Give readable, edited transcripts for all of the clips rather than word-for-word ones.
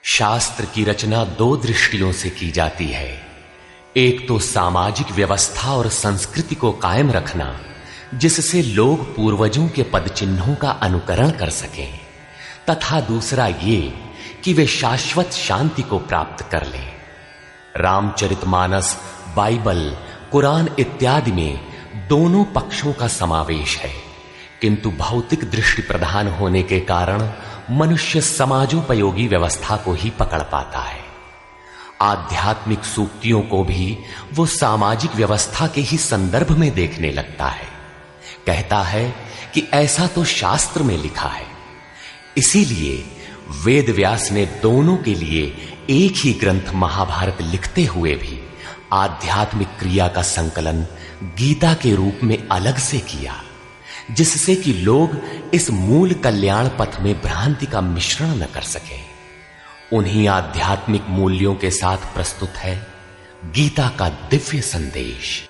शास्त्र की रचना दो दृष्टियों से की जाती है। एक तो सामाजिक व्यवस्था और संस्कृति को कायम रखना, जिससे लोग पूर्वजों के पद चिन्हों का अनुकरण कर सकें, तथा दूसरा ये कि वे शाश्वत शांति को प्राप्त कर लें। रामचरितमानस, बाइबल, कुरान इत्यादि में दोनों पक्षों का समावेश है, किंतु भौतिक दृष्टि प्रधान होने के कारण मनुष्य समाजोपयोगी व्यवस्था को ही पकड़ पाता है। आध्यात्मिक सूक्तियों को भी वो सामाजिक व्यवस्था के ही संदर्भ में देखने लगता है। कहता है कि ऐसा तो शास्त्र में लिखा है। इसीलिए वेद व्यास ने दोनों के लिए एक ही ग्रंथ महाभारत लिखते हुए भी आध्यात्मिक क्रिया का संकलन गीता के रूप में अलग से किया, जिससे कि लोग इस मूल कल्याण पथ में भ्रांति का मिश्रण न कर सके। उन्हीं आध्यात्मिक मूल्यों के साथ प्रस्तुत है गीता का दिव्य संदेश।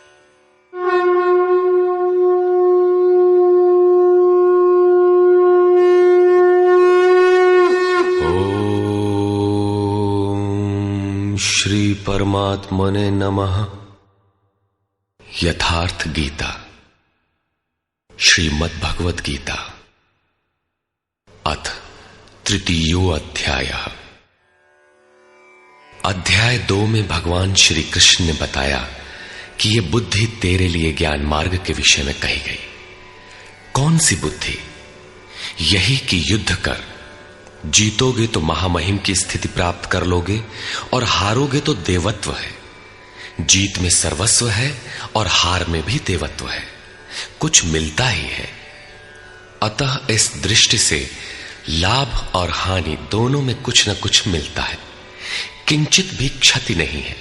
ओम श्री परमात्मने नमः। यथार्थ गीता, श्रीमद् भगवद गीता, अथ तृतीयो अध्यायः। अध्याय 2 में भगवान श्री कृष्ण ने बताया कि यह बुद्धि तेरे लिए ज्ञान मार्ग के विषय में कही गई। कौन सी बुद्धि? यही कि युद्ध कर, जीतोगे तो महामहिम की स्थिति प्राप्त कर लोगे और हारोगे तो देवत्व है। जीत में सर्वस्व है और हार में भी देवत्व है, कुछ मिलता ही है। अतः इस दृष्टि से लाभ और हानि दोनों में कुछ न कुछ मिलता है, किंचित भी क्षति नहीं है।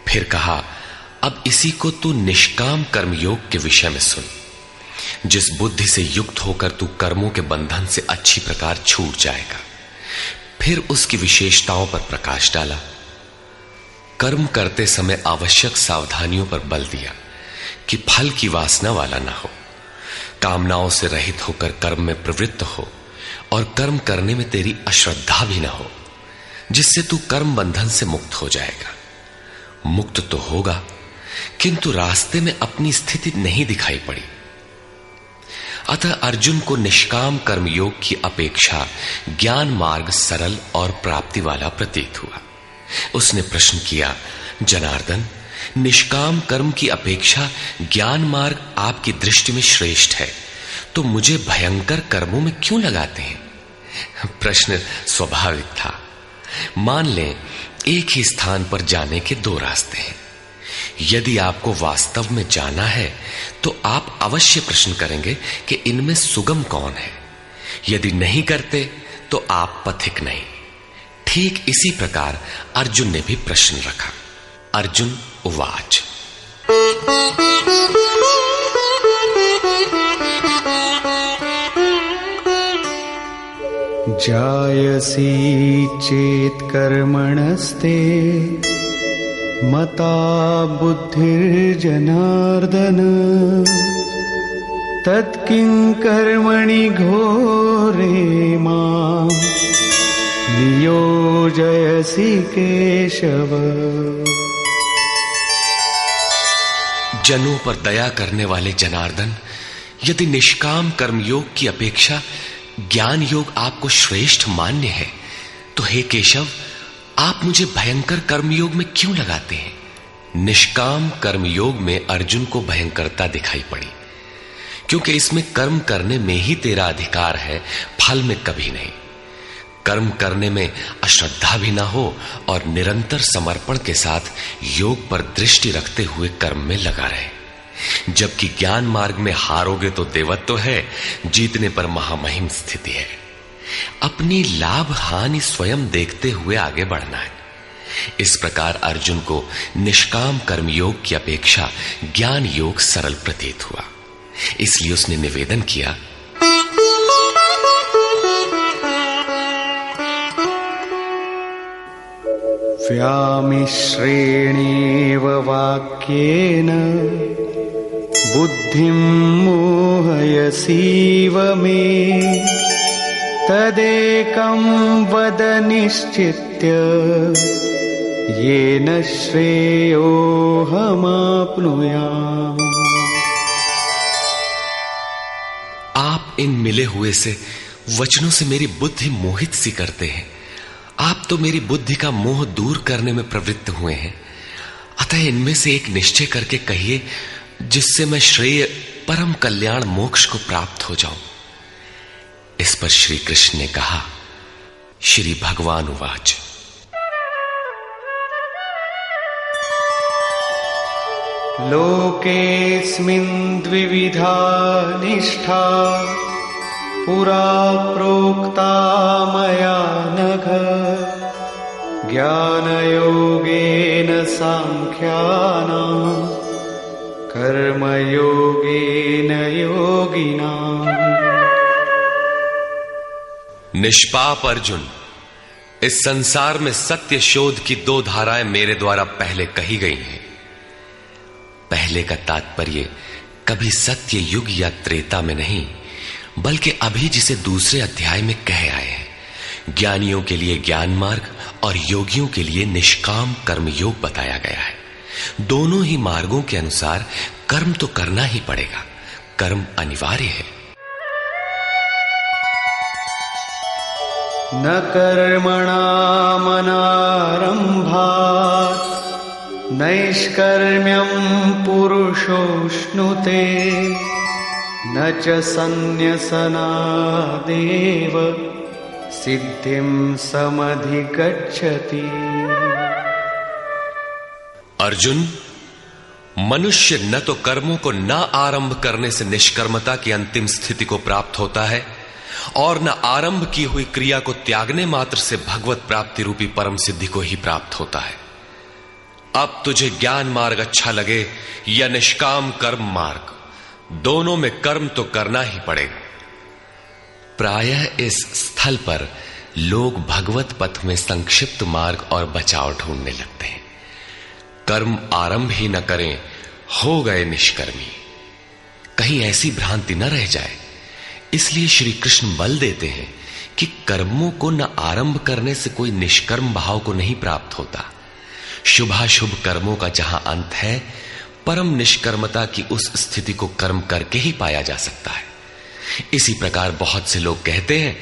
फिर कहा, अब इसी को तू निष्काम कर्मयोग के विषय में सुन। जिस बुद्धि से युक्त होकर तू कर्मों के बंधन से अच्छी प्रकार छूट जाएगा। फिर उसकी विशेषताओं पर प्रकाश डाला। कर्म करते समय आवश्यक सावधानियों पर बल दिया कि फल की वासना वाला ना हो, कामनाओं से रहित होकर कर्म में प्रवृत्त हो और कर्म करने में तेरी अश्रद्धा भी ना हो, जिससे तू कर्म बंधन से मुक्त हो जाएगा। मुक्त तो होगा, किंतु रास्ते में अपनी स्थिति नहीं दिखाई पड़ी। अतः अर्जुन को निष्काम कर्मयोग की अपेक्षा ज्ञान मार्ग सरल और प्राप्ति वाला प्रतीत हुआ। उसने प्रश्न किया, जनार्दन, निष्काम कर्म की अपेक्षा ज्ञान मार्ग आपकी दृष्टि में श्रेष्ठ है, तो मुझे भयंकर कर्मों में क्यों लगाते हैं? प्रश्न स्वाभाविक था। मान लें एक ही स्थान पर जाने के दो रास्ते हैं। यदि आपको वास्तव में जाना है तो आप अवश्य प्रश्न करेंगे कि इनमें सुगम कौन है। यदि नहीं करते तो आप पथिक नहीं। ठीक इसी प्रकार अर्जुन ने भी प्रश्न रखा। अर्जुन उवाच, जायसी चेत कर्मणस्ते मता बुद्धिर्जनार्दन तत्किं कर्मणि घोरे मां नियोजयसि केशव। जनों पर दया करने वाले जनार्दन, यदि निष्काम कर्मयोग की अपेक्षा ज्ञान योग आपको श्रेष्ठ मान्य है, तो हे केशव, आप मुझे भयंकर कर्मयोग में क्यों लगाते हैं? निष्काम कर्मयोग में अर्जुन को भयंकरता दिखाई पड़ी, क्योंकि इसमें कर्म करने में ही तेरा अधिकार है, फल में कभी नहीं। कर्म करने में अश्रद्धा भी ना हो और निरंतर समर्पण के साथ योग पर दृष्टि रखते हुए कर्म में लगा रहे। जबकि ज्ञान मार्ग में हारोगे तो देवत्व है, जीतने पर महामहिम स्थिति है। अपनी लाभ हानि स्वयं देखते हुए आगे बढ़ना है। इस प्रकार अर्जुन को निष्काम कर्मयोग की अपेक्षा ज्ञान योग सरल प्रतीत हुआ। इसलिए उसने निवेदन किया, व्यामिश्रेणेव वाक्येन बुद्धिं मोहयसीव मे तदेकं वद निश्चित्य येन श्रेयोऽहमाप्नुयाम्। आप इन मिले हुए से वचनों से मेरी बुद्धि मोहित सी करते हैं। आप तो मेरी बुद्धि का मोह दूर करने में प्रवृत्त हुए हैं। अतः इनमें से एक निश्चय करके कहिए जिससे मैं श्रेय परम कल्याण मोक्ष को प्राप्त हो जाऊं। इस पर श्री कृष्ण ने कहा, श्री भगवान उवाच, लोकेऽस्मिन् द्विविधा निष्ठा पुरा प्रोक्ता मया नघ। ज्ञानयोगेन सांख्यानां कर्मयोगेन योगिनाम्। निष्पाप अर्जुन, इस संसार में सत्य शोध की दो धाराएं मेरे द्वारा पहले कही गई हैं। पहले का तात्पर्य कभी सत्य युग या त्रेता में नहीं, बल्कि अभी जिसे दूसरे अध्याय में कहे आए हैं। ज्ञानियों के लिए ज्ञान मार्ग और योगियों के लिए निष्काम कर्म योग बताया गया है। दोनों ही मार्गों के अनुसार कर्म तो करना ही पड़ेगा, कर्म अनिवार्य है। न कर्मणामनारम्भात् नैष्कर्म्यं पुरुषोऽश्नुते न च सन्न्यसनादेव सिद्धिं समधिगच्छति। अर्जुन, मनुष्य न तो कर्मों को न आरंभ करने से निष्कर्मता की अंतिम स्थिति को प्राप्त होता है और न आरंभ की हुई क्रिया को त्यागने मात्र से भगवत प्राप्ति रूपी परम सिद्धि को ही प्राप्त होता है। अब तुझे ज्ञान मार्ग अच्छा लगे या निष्काम कर्म मार्ग, दोनों में कर्म तो करना ही पड़ेगा। प्रायः इस स्थल पर लोग भगवत पथ में संक्षिप्त मार्ग और बचाव ढूंढने लगते हैं। कर्म आरंभ ही न करें, हो गए निष्कर्मी। कहीं ऐसी भ्रांति न रह जाए, इसलिए श्री कृष्ण बल देते हैं कि कर्मों को न आरंभ करने से कोई निष्कर्म भाव को नहीं प्राप्त होता। शुभाशुभ कर्मों का जहां अंत है, परम निष्कर्मता की उस स्थिति को कर्म करके ही पाया जा सकता है। इसी प्रकार बहुत से लोग कहते हैं,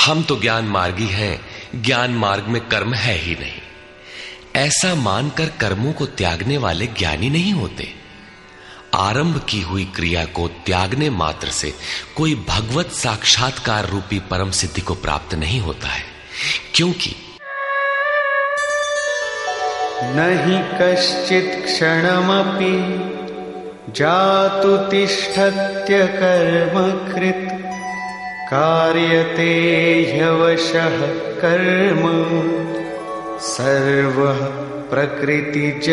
हम तो ज्ञान मार्गी हैं, ज्ञान मार्ग में कर्म है ही नहीं। ऐसा मानकर कर्मों को त्यागने वाले ज्ञानी नहीं होते। आरंभ की हुई क्रिया को त्यागने मात्र से कोई भगवत साक्षात्कार रूपी परम सिद्धि को प्राप्त नहीं होता है, क्योंकि नहि कश्चित् क्षणमपि जातु तिष्ठत्य कर्मकृत् कार्यते ह्यवशः कर्म सर्वः प्रकृतिजैर्गुणैः।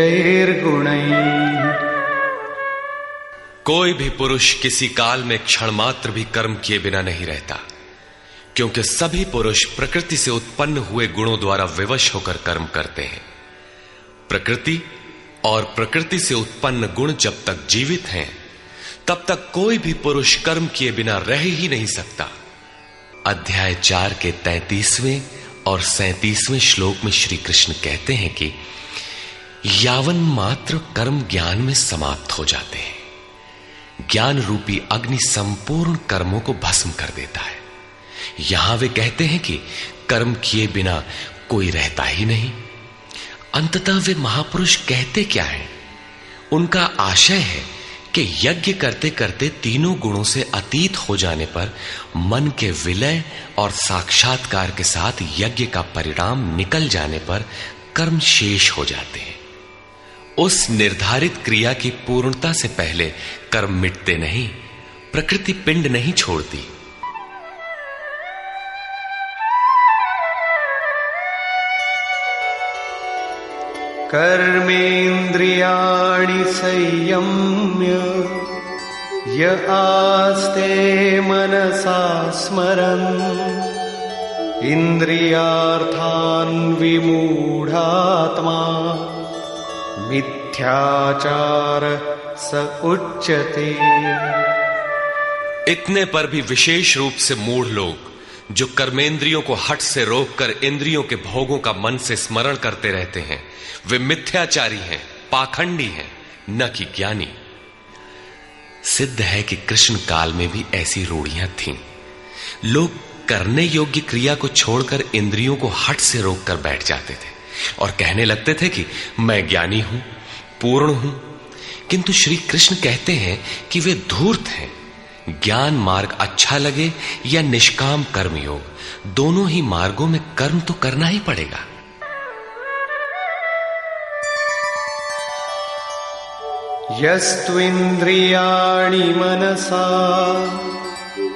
कोई भी पुरुष किसी काल में क्षण मात्र भी कर्म किए बिना नहीं रहता, क्योंकि सभी पुरुष प्रकृति से उत्पन्न हुए गुणों द्वारा विवश होकर कर्म करते हैं। प्रकृति और प्रकृति से उत्पन्न गुण जब तक जीवित हैं, तब तक कोई भी पुरुष कर्म किए बिना रह ही नहीं सकता। अध्याय 4 के 33वें और 37वें श्लोक में श्री कृष्ण कहते हैं कि यावन मात्र कर्म ज्ञान में समाप्त हो जाते हैं। ज्ञान रूपी अग्नि संपूर्ण कर्मों को भस्म कर देता है। यहां वे कहते हैं कि कर्म किए बिना कोई रहता ही नहीं। अंततः वे महापुरुष कहते क्या हैं? उनका आशय है कि यज्ञ करते करते तीनों गुणों से अतीत हो जाने पर मन के विलय और साक्षात्कार के साथ यज्ञ का परिणाम निकल जाने पर कर्म शेष हो जाते हैं। उस निर्धारित क्रिया की पूर्णता से पहले कर्म मिटते नहीं, प्रकृति पिंड नहीं छोड़ती। कर्मेन्द्रियाणि संयम्य य आस्ते मनसा स्मरन् इंद्रियार्थान् विमूढ़ात्मा मिथ्याचार स उच्यते। इतने पर भी विशेष रूप से मूढ़ लोग जो कर्मेंद्रियों को हठ से रोककर इंद्रियों के भोगों का मन से स्मरण करते रहते हैं, वे मिथ्याचारी हैं, पाखंडी हैं, न कि ज्ञानी। सिद्ध है कि कृष्ण काल में भी ऐसी रूढ़ियां थीं। लोग करने योग्य क्रिया को छोड़कर इंद्रियों को हठ से रोककर बैठ जाते थे और कहने लगते थे कि मैं ज्ञानी हूं, पूर्ण हूं। किंतु श्री कृष्ण कहते हैं कि वे धूर्त हैं। ज्ञान मार्ग अच्छा लगे या निष्काम कर्म योग, दोनों ही मार्गों में कर्म तो करना ही पड़ेगा। यस्त्विन्द्रियाणि मनसा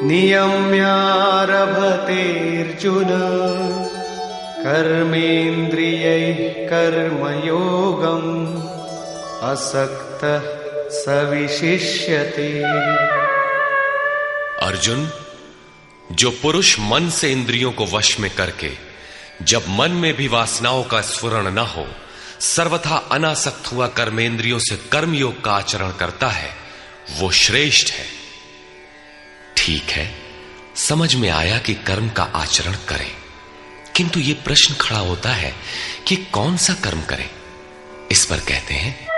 नियम्यारभतेऽर्जुन कर्मेन्द्रियैः कर्मयोगम् असक्तः स विशिष्यते। अर्जुन, जो पुरुष मन से इंद्रियों को वश में करके जब मन में भी वासनाओं का स्फुरण न हो सर्वथा अनासक्त हुआ कर्मेंद्रियों से कर्मयोग का आचरण करता है, वो श्रेष्ठ है। ठीक है, समझ में आया कि कर्म का आचरण करें, किंतु ये प्रश्न खड़ा होता है कि कौन सा कर्म करें। इस पर कहते हैं,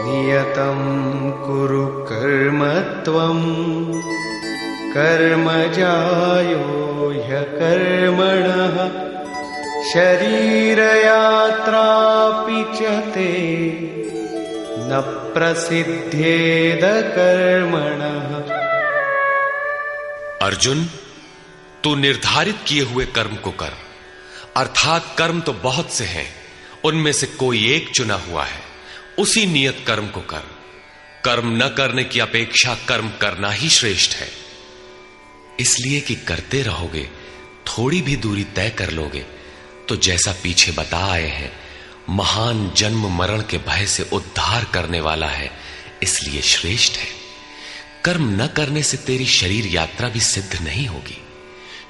नियतं कुरु कर्म त्वं कर्मजायो ह्यकर्मणः शरीरयात्रापि च ते न प्रसिद्धेद कर्मणः। अर्जुन, तू निर्धारित किए हुए कर्म को कर, अर्थात कर्म तो बहुत से हैं, उनमें से कोई एक चुना हुआ है, उसी नियत कर्म को कर। कर्म न करने की अपेक्षा कर्म करना ही श्रेष्ठ है। इसलिए कि करते रहोगे, थोड़ी भी दूरी तय कर लोगे तो जैसा पीछे बता आए हैं, महान जन्म मरण के भय से उद्धार करने वाला है, इसलिए श्रेष्ठ है। कर्म न करने से तेरी शरीर यात्रा भी सिद्ध नहीं होगी।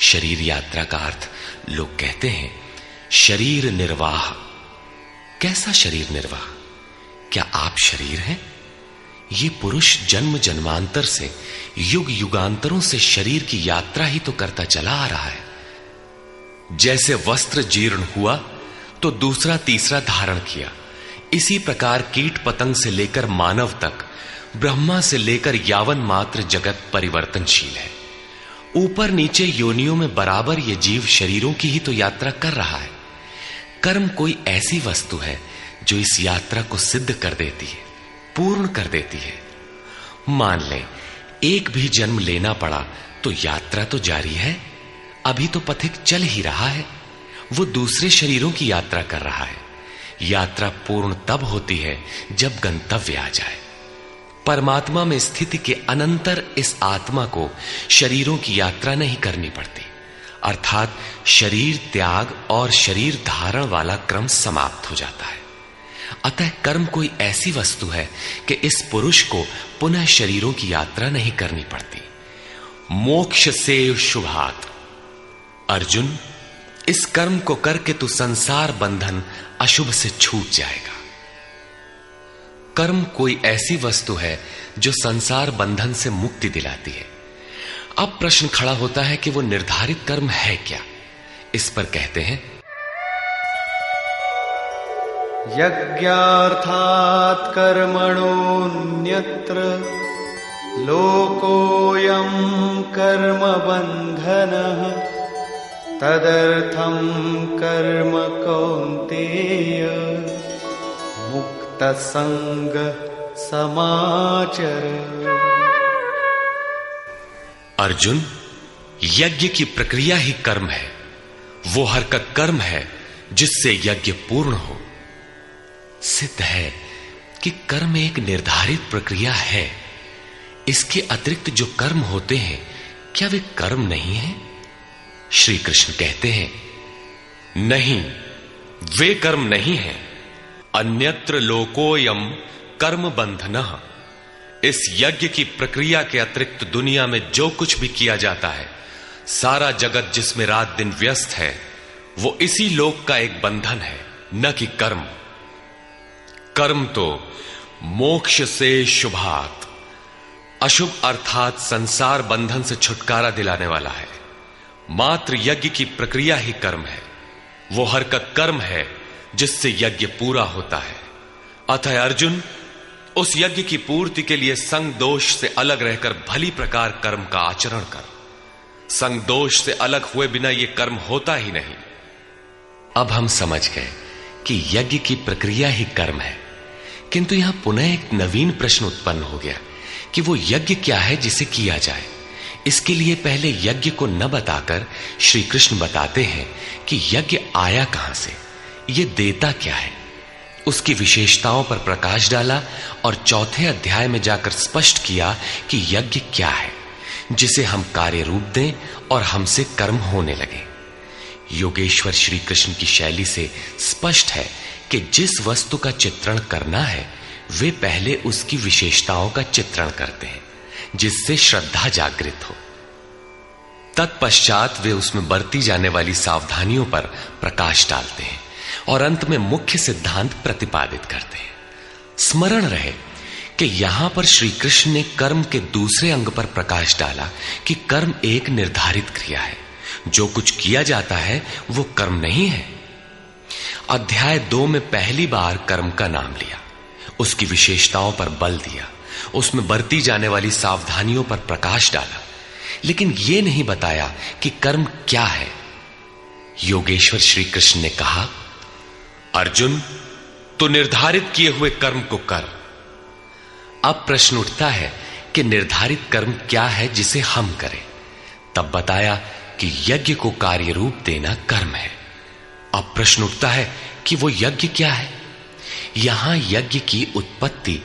शरीर यात्रा का अर्थ लोग कहते हैं शरीर निर्वाह। कैसा शरीर निर्वाह? क्या आप शरीर हैं? ये पुरुष जन्म जन्मांतर से, युग युगांतरों से शरीर की यात्रा ही तो करता चला आ रहा है। जैसे वस्त्र जीर्ण हुआ तो दूसरा तीसरा धारण किया, इसी प्रकार कीट पतंग से लेकर मानव तक, ब्रह्मा से लेकर यावन मात्र जगत परिवर्तनशील है। ऊपर नीचे योनियों में बराबर ये जीव शरीरों की ही तो यात्रा कर रहा है। कर्म कोई ऐसी वस्तु है जो इस यात्रा को सिद्ध कर देती है, पूर्ण कर देती है। मान लें एक भी जन्म लेना पड़ा तो यात्रा तो जारी है, अभी तो पथिक चल ही रहा है, वो दूसरे शरीरों की यात्रा कर रहा है। यात्रा पूर्ण तब होती है जब गंतव्य आ जाए। परमात्मा में स्थिति के अनंतर इस आत्मा को शरीरों की यात्रा नहीं करनी पड़ती, अर्थात शरीर त्याग और शरीर धारण वाला क्रम समाप्त हो जाता है। अतः कर्म कोई ऐसी वस्तु है कि इस पुरुष को पुनः शरीरों की यात्रा नहीं करनी पड़ती। मोक्ष से शुभात। अर्जुन, इस कर्म को करके तू संसार बंधन अशुभ से छूट जाएगा। कर्म कोई ऐसी वस्तु है जो संसार बंधन से मुक्ति दिलाती है। अब प्रश्न खड़ा होता है कि वो निर्धारित कर्म है क्या। इस पर कहते हैं, यज्ञार्थात् कर्मणोऽन्यत्र लोकोऽयं कर्म बन्धनः तदर्थं कर्म कौन्तेय मुक्तसंग समाचर। अर्जुन, यज्ञ की प्रक्रिया ही कर्म है। वो हरकत कर्म है जिससे यज्ञ पूर्ण हो। सिद्ध है कि कर्म एक निर्धारित प्रक्रिया है। इसके अतिरिक्त जो कर्म होते हैं, क्या वे कर्म नहीं है? श्री कृष्ण कहते हैं, नहीं, वे कर्म नहीं है। अन्यत्र लोकोयम कर्म बंधनः। इस यज्ञ की प्रक्रिया के अतिरिक्त दुनिया में जो कुछ भी किया जाता है, सारा जगत जिसमें रात दिन व्यस्त है, वो इसी लोक का एक बंधन है, न कि कर्म। कर्म तो मोक्ष से शुभात। अशुभ अर्थात संसार बंधन से छुटकारा दिलाने वाला है। मात्र यज्ञ की प्रक्रिया ही कर्म है। वो हरकत कर्म है जिससे यज्ञ पूरा होता है। अतः अर्जुन, उस यज्ञ की पूर्ति के लिए संग दोष से अलग रहकर भली प्रकार कर्म का आचरण कर। संग दोष से अलग हुए बिना यह कर्म होता ही नहीं। अब हम समझ गए कि यज्ञ की प्रक्रिया ही कर्म है, किंतु यहां पुनः एक नवीन प्रश्न उत्पन्न हो गया कि वो यज्ञ क्या है जिसे किया जाए। इसके लिए पहले यज्ञ को न बताकर श्री कृष्ण बताते हैं कि यज्ञ आया कहां से, ये देता क्या है। उसकी विशेषताओं पर प्रकाश डाला और चौथे अध्याय में जाकर स्पष्ट किया कि यज्ञ क्या है जिसे हम कार्य रूप दें और हमसे कर्म होने लगे। योगेश्वर श्री कृष्ण की शैली से स्पष्ट है कि जिस वस्तु का चित्रण करना है वे पहले उसकी विशेषताओं का चित्रण करते हैं जिससे श्रद्धा जागृत हो। तत्पश्चात वे उसमें बरती जाने वाली सावधानियों पर प्रकाश डालते हैं और अंत में मुख्य सिद्धांत प्रतिपादित करते हैं। स्मरण रहे कि यहां पर श्री कृष्ण ने कर्म के दूसरे अंग पर प्रकाश डाला कि कर्म एक निर्धारित क्रिया है। जो कुछ किया जाता है वो कर्म नहीं है। अध्याय 2 में पहली बार कर्म का नाम लिया, उसकी विशेषताओं पर बल दिया, उसमें बरती जाने वाली सावधानियों पर प्रकाश डाला, लेकिन यह नहीं बताया कि कर्म क्या है। योगेश्वर श्री कृष्ण ने कहा, अर्जुन, तो निर्धारित किए हुए कर्म को कर। अब प्रश्न उठता है कि निर्धारित कर्म क्या है जिसे हम करें। तब बताया कि यज्ञ को कार्य रूप देना कर्म है। अब प्रश्न उठता है कि वो यज्ञ क्या है। यहां यज्ञ की उत्पत्ति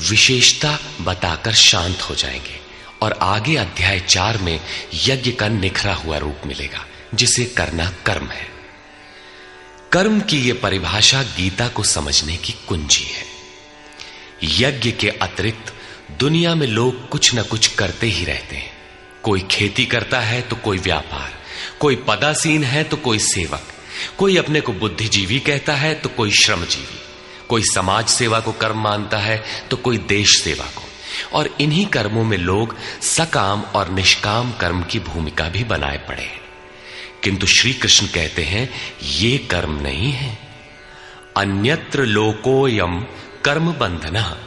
विशेषता बताकर शांत हो जाएंगे और आगे अध्याय 4 में यज्ञ का निखरा हुआ रूप मिलेगा जिसे करना कर्म है। कर्म की यह परिभाषा गीता को समझने की कुंजी है। यज्ञ के अतिरिक्त दुनिया में लोग कुछ न कुछ करते ही रहते हैं। कोई खेती करता है तो कोई व्यापार, कोई पदासीन है तो कोई सेवक, कोई अपने को बुद्धिजीवी कहता है तो कोई श्रमजीवी, कोई समाज सेवा को कर्म मानता है तो कोई देश सेवा को। और इन्हीं कर्मों में लोग सकाम और निष्काम कर्म की भूमिका भी बनाए पड़े हैं। किंतु श्री कृष्ण कहते हैं ये कर्म नहीं है। अन्यत्र लोकोयम कर्म बंधना।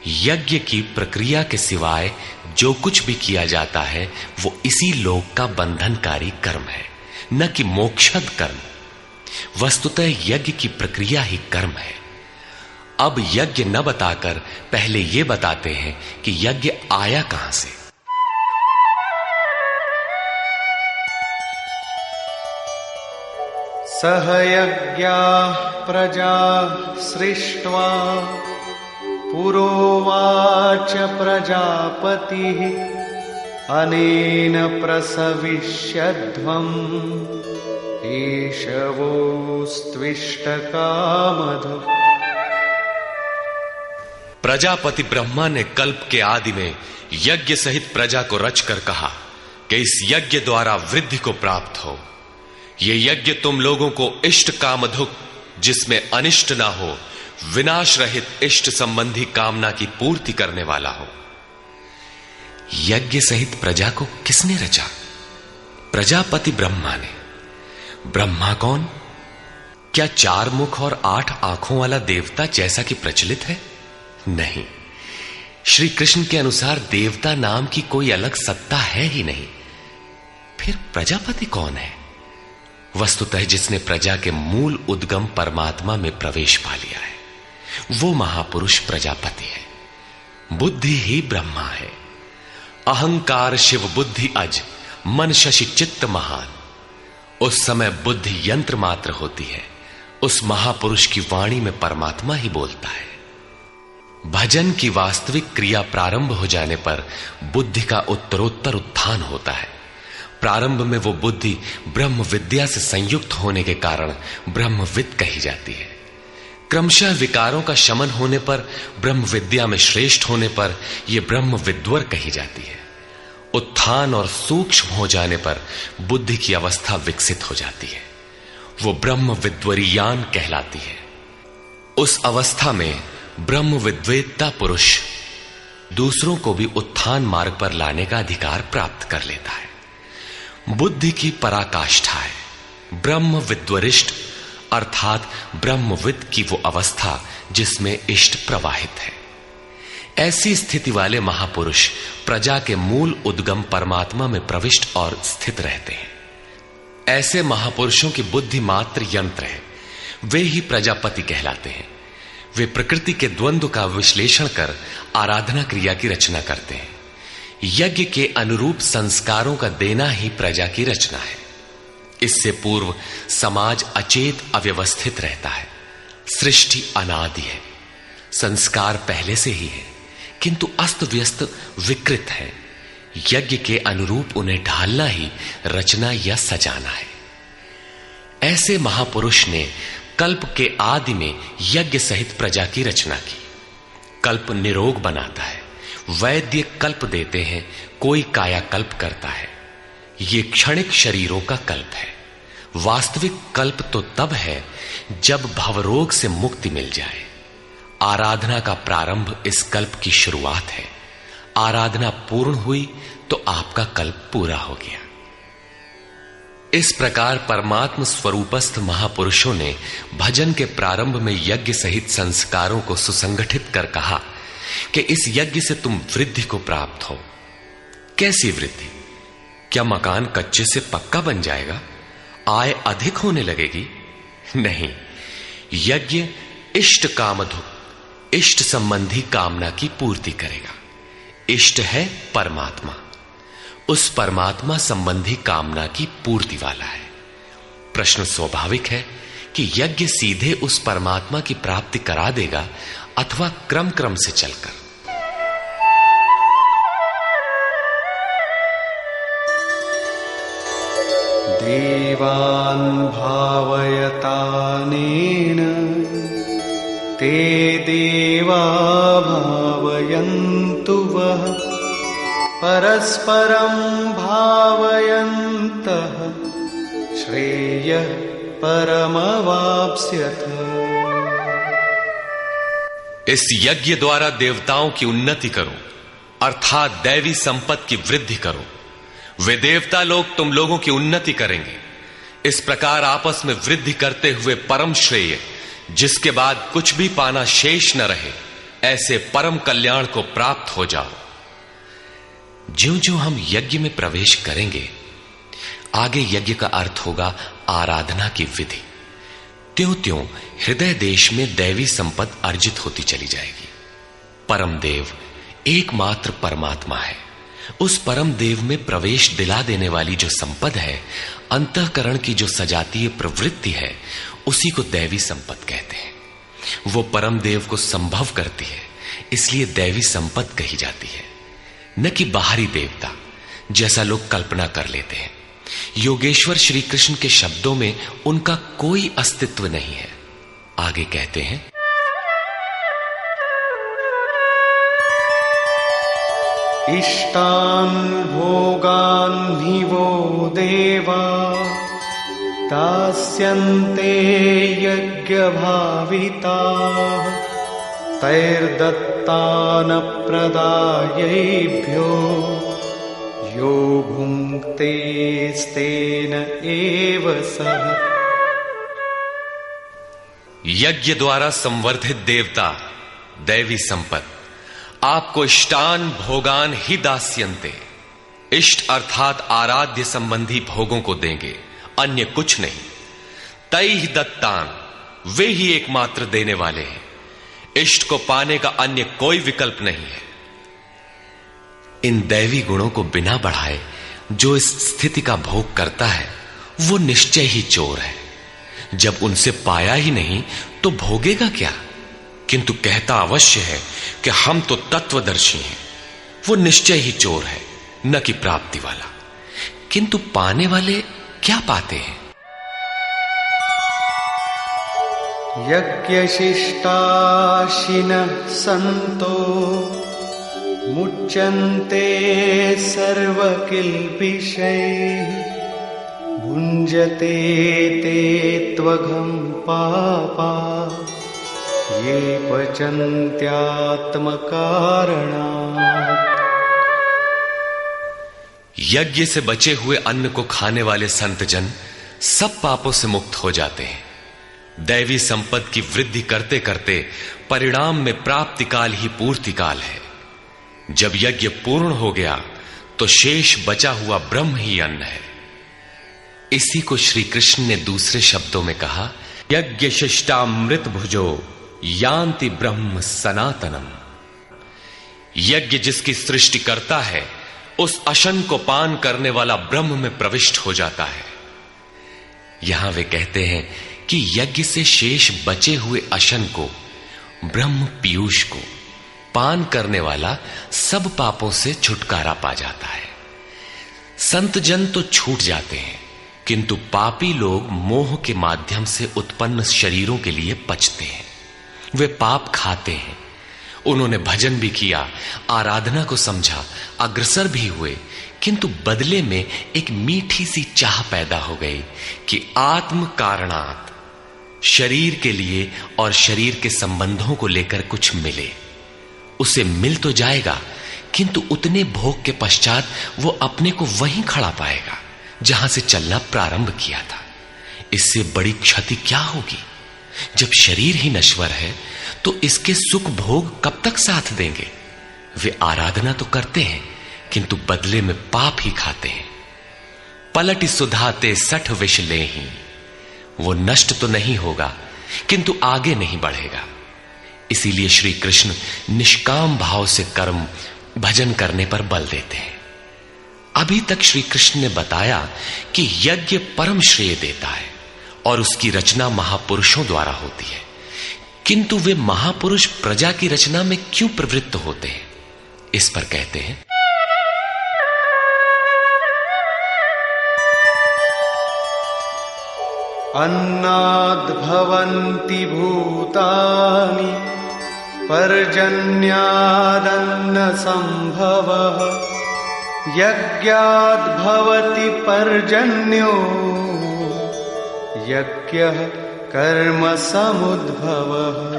यज्ञ की प्रक्रिया के सिवाय जो कुछ भी किया जाता है वो इसी लोक का बंधनकारी कर्म है, न कि मोक्षद कर्म। वस्तुतः यज्ञ की प्रक्रिया ही कर्म है। अब यज्ञ न बताकर पहले यह बताते हैं कि यज्ञ आया कहां से। सह यज्ञाः प्रजा सृष्ट्वा पुरोवाच प्रजापतिः अनेन प्रसविष्यध्वम् ईशवोस्त्विष्टकामधु। प्रजापति ब्रह्मा ने कल्प के आदि में यज्ञ सहित प्रजा को रचकर कहा कि इस यज्ञ द्वारा वृद्धि को प्राप्त हो। यह यज्ञ तुम लोगों को इष्ट कामधुक, जिसमें अनिष्ट ना हो, विनाश रहित इष्ट संबंधी कामना की पूर्ति करने वाला हो। यज्ञ सहित प्रजा को किसने रचा? प्रजापति ब्रह्मा ने। ब्रह्मा कौन? क्या 4 मुख और 8 आंखों वाला देवता जैसा कि प्रचलित है? नहीं। श्री कृष्ण के अनुसार देवता नाम की कोई अलग सत्ता है ही नहीं। फिर प्रजापति कौन है? वस्तुतः जिसने प्रजा के मूल उद्गम परमात्मा में प्रवेश पा लिया है वो महापुरुष प्रजापति है। बुद्धि ही ब्रह्मा है। अहंकार शिव बुद्धि अज, मन शशि चित्त महान। उस समय बुद्धि यंत्र मात्र होती है। उस महापुरुष की वाणी में परमात्मा ही बोलता है। भजन की वास्तविक क्रिया प्रारंभ हो जाने पर बुद्धि का उत्तरोत्तर उत्थान होता है। प्रारंभ में वो बुद्धि ब्रह्म विद्या से संयुक्त होने के कारण ब्रह्मविद कही जाती है। क्रमशः विकारों का शमन होने पर, ब्रह्म विद्या में श्रेष्ठ होने पर यह ब्रह्म विद्वर कही जाती है। उत्थान और सूक्ष्म हो जाने पर बुद्धि की अवस्था विकसित हो जाती है। वो ब्रह्म विद्वरीयान कहलाती है। उस अवस्था में ब्रह्म विद्वेत्ता पुरुष दूसरों को भी उत्थान मार्ग पर लाने का अधिकार प्राप्त कर लेता है। बुद्धि की पराकाष्ठा है ब्रह्म विद्वरिष्ट, अर्थात ब्रह्मविद की वो अवस्था जिसमें इष्ट प्रवाहित है। ऐसी स्थिति वाले महापुरुष प्रजा के मूल उद्गम परमात्मा में प्रविष्ट और स्थित रहते हैं। ऐसे महापुरुषों की बुद्धि मात्र यंत्र है, वे ही प्रजापति कहलाते हैं। वे प्रकृति के द्वंद्व का विश्लेषण कर आराधना क्रिया की रचना करते हैं। यज्ञ के अनुरूप संस्कारों का देना ही प्रजा की रचना है। इससे पूर्व समाज अचेत अव्यवस्थित रहता है। सृष्टि अनादि है, संस्कार पहले से ही है, किंतु अस्त व्यस्त विकृत है। यज्ञ के अनुरूप उन्हें ढालना ही रचना या सजाना है। ऐसे महापुरुष ने कल्प के आदि में यज्ञ सहित प्रजा की रचना की। कल्प निरोग बनाता है, वैद्य कल्प देते हैं, कोई कायाकल्प करता है। ये क्षणिक शरीरों का कल्प है। वास्तविक कल्प तो तब है जब भवरोग से मुक्ति मिल जाए। आराधना का प्रारंभ इस कल्प की शुरुआत है। आराधना पूर्ण हुई तो आपका कल्प पूरा हो गया। इस प्रकार परमात्म स्वरूपस्थ महापुरुषों ने भजन के प्रारंभ में यज्ञ सहित संस्कारों को सुसंगठित कर कहा कि इस यज्ञ से तुम वृद्धि को प्राप्त हो। कैसी वृद्धि? क्या मकान कच्चे से पक्का बन जाएगा? आय अधिक होने लगेगी? नहीं, यज्ञ इष्ट कामधुक, इष्ट संबंधी कामना की पूर्ति करेगा। इष्ट है परमात्मा, उस परमात्मा संबंधी कामना की पूर्ति वाला है। प्रश्न स्वाभाविक है कि यज्ञ सीधे उस परमात्मा की प्राप्ति करा देगा अथवा क्रम क्रम से चलकर। देवान् भावयतानेन ते देवा भावयन्तु वः परस्परं भावयन्तः श्रेयः परमवाप्स्यथ। इस यज्ञ द्वारा देवताओं की उन्नति करो, अर्थात दैवी संपत्ति की वृद्धि करो। वे देवता लोग तुम लोगों की उन्नति करेंगे। इस प्रकार आपस में वृद्धि करते हुए परम श्रेय, जिसके बाद कुछ भी पाना शेष न रहे, ऐसे परम कल्याण को प्राप्त हो जाओ। ज्यों ज्यों हम यज्ञ में प्रवेश करेंगे, आगे यज्ञ का अर्थ होगा आराधना की विधि। त्यों त्यों हृदय देश में दैवी संपत्ति अर्जित होती चली जाएगी। परम देव एकमात्र परमात्मा है। उस परम देव में प्रवेश दिला देने वाली जो संपद है, अंतःकरण की जो सजातीय प्रवृत्ति है, उसी को दैवी संपत्ति कहते हैं। वो परम देव को संभव करती है, इसलिए दैवी संपत्ति कही जाती है, न कि बाहरी देवता जैसा लोग कल्पना कर लेते हैं। योगेश्वर श्री कृष्ण के शब्दों में उनका कोई अस्तित्व नहीं है। आगे कहते हैं, इष्टान् भोगान् हि वो देवा दास्यन्ते यज्ञभाविताः तैर्दत्तान् प्रदायैभ्यो यो भुङ्क्तेस्तेन एव सः। यज्ञ द्वारा संवर्धित देवता दैवी संपत्ति आपको इष्टान भोगान ही दास्यन्ते, इष्ट अर्थात आराध्य संबंधी भोगों को देंगे, अन्य कुछ नहीं। तैहि दत्तान, वे ही एकमात्र देने वाले हैं। इष्ट को पाने का अन्य कोई विकल्प नहीं है। इन दैवी गुणों को बिना बढ़ाए जो इस स्थिति का भोग करता है, वो निश्चय ही चोर है। जब उनसे पाया ही नहीं तो भोगेगा क्या? किंतु कहता अवश्य है कि हम तो तत्वदर्शी हैं। वो निश्चय ही चोर है, न कि प्राप्ति वाला। किंतु पाने वाले क्या पाते हैं? यज्ञशिष्टाशिनः सन्तो मुच्यन्ते सर्वकिल्बिषैः भुञ्जते ते त्वघं पापा ये पचन्त्यात्मकारणात्। यज्ञ से बचे हुए अन्न को खाने वाले संतजन सब पापों से मुक्त हो जाते हैं। दैवी संपत्ति की वृद्धि करते करते परिणाम में प्राप्ति काल ही पूर्ति काल है। जब यज्ञ पूर्ण हो गया तो शेष बचा हुआ ब्रह्म ही अन्न है। इसी को श्री कृष्ण ने दूसरे शब्दों में कहा, यज्ञ शिष्टामृत भुजो यान्ति ब्रह्म सनातनम। यज्ञ जिसकी सृष्टि करता है उस अशन को पान करने वाला ब्रह्म में प्रविष्ट हो जाता है। यहां वे कहते हैं कि यज्ञ से शेष बचे हुए अशन को, ब्रह्म पीयूष को पान करने वाला सब पापों से छुटकारा पा जाता है। संत जन तो छूट जाते हैं, किंतु पापी लोग मोह के माध्यम से उत्पन्न शरीरों के लिए पचते हैं। वे पाप खाते हैं। उन्होंने भजन भी किया, आराधना को समझा, अग्रसर भी हुए, किंतु बदले में एक मीठी सी चाह पैदा हो गई कि आत्म कारणात् शरीर के लिए और शरीर के संबंधों को लेकर कुछ मिले। उसे मिल तो जाएगा, किंतु उतने भोग के पश्चात वो अपने को वहीं खड़ा पाएगा जहां से चलना प्रारंभ किया था। इससे बड़ी क्षति क्या होगी? जब शरीर ही नश्वर है तो इसके सुख भोग कब तक साथ देंगे? वे आराधना तो करते हैं, किंतु बदले में पाप ही खाते हैं। पलट सुधाते सठ विष लेहि, वो नष्ट तो नहीं होगा, किंतु आगे नहीं बढ़ेगा। इसीलिए श्री कृष्ण निष्काम भाव से कर्म भजन करने पर बल देते हैं। अभी तक श्री कृष्ण ने बताया कि यज्ञ परम श्रेय देता है और उसकी रचना महापुरुषों द्वारा होती है, किंतु वे महापुरुष प्रजा की रचना में क्यों प्रवृत्त होते हैं? इस पर कहते हैं, अन्नाद्भवन्ति भूतानि पर्जन्यादन्न संभवः यज्ञाद्भवति पर्जन्यो यज्ञः कर्म समुद्भवः।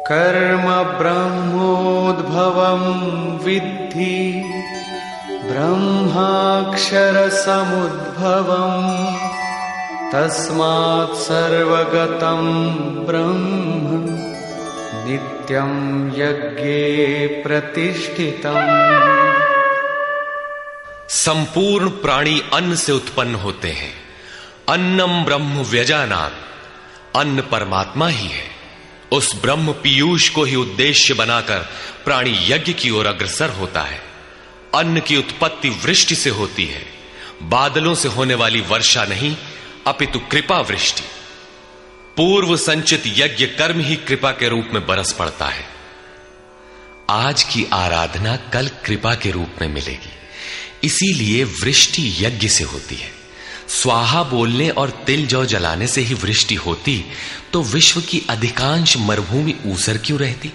कर्म ब्रह्मोद्भवं विद्धि ब्रह्माक्षर समुद्भवम् तस्मात् सर्वगतं ब्रह्म नित्यं यज्ञे प्रतिष्ठितम्। संपूर्ण प्राणी अन्न से उत्पन्न होते हैं। अन्नम ब्रह्म व्यजानात्, अन्न परमात्मा ही है। उस ब्रह्म पीयूष को ही उद्देश्य बनाकर प्राणी यज्ञ की ओर अग्रसर होता है। अन्न की उत्पत्ति वृष्टि से होती है, बादलों से होने वाली वर्षा नहीं, अपितु कृपा वृष्टि। पूर्व संचित यज्ञ कर्म ही कृपा के रूप में बरस पड़ता है। आज की आराधना कल कृपा के रूप में मिलेगी, इसीलिए वृष्टि यज्ञ से होती है। स्वाहा बोलने और तिल जौ जलाने से ही वृष्टि होती तो विश्व की अधिकांश मरुभूमि ऊसर क्यों रहती,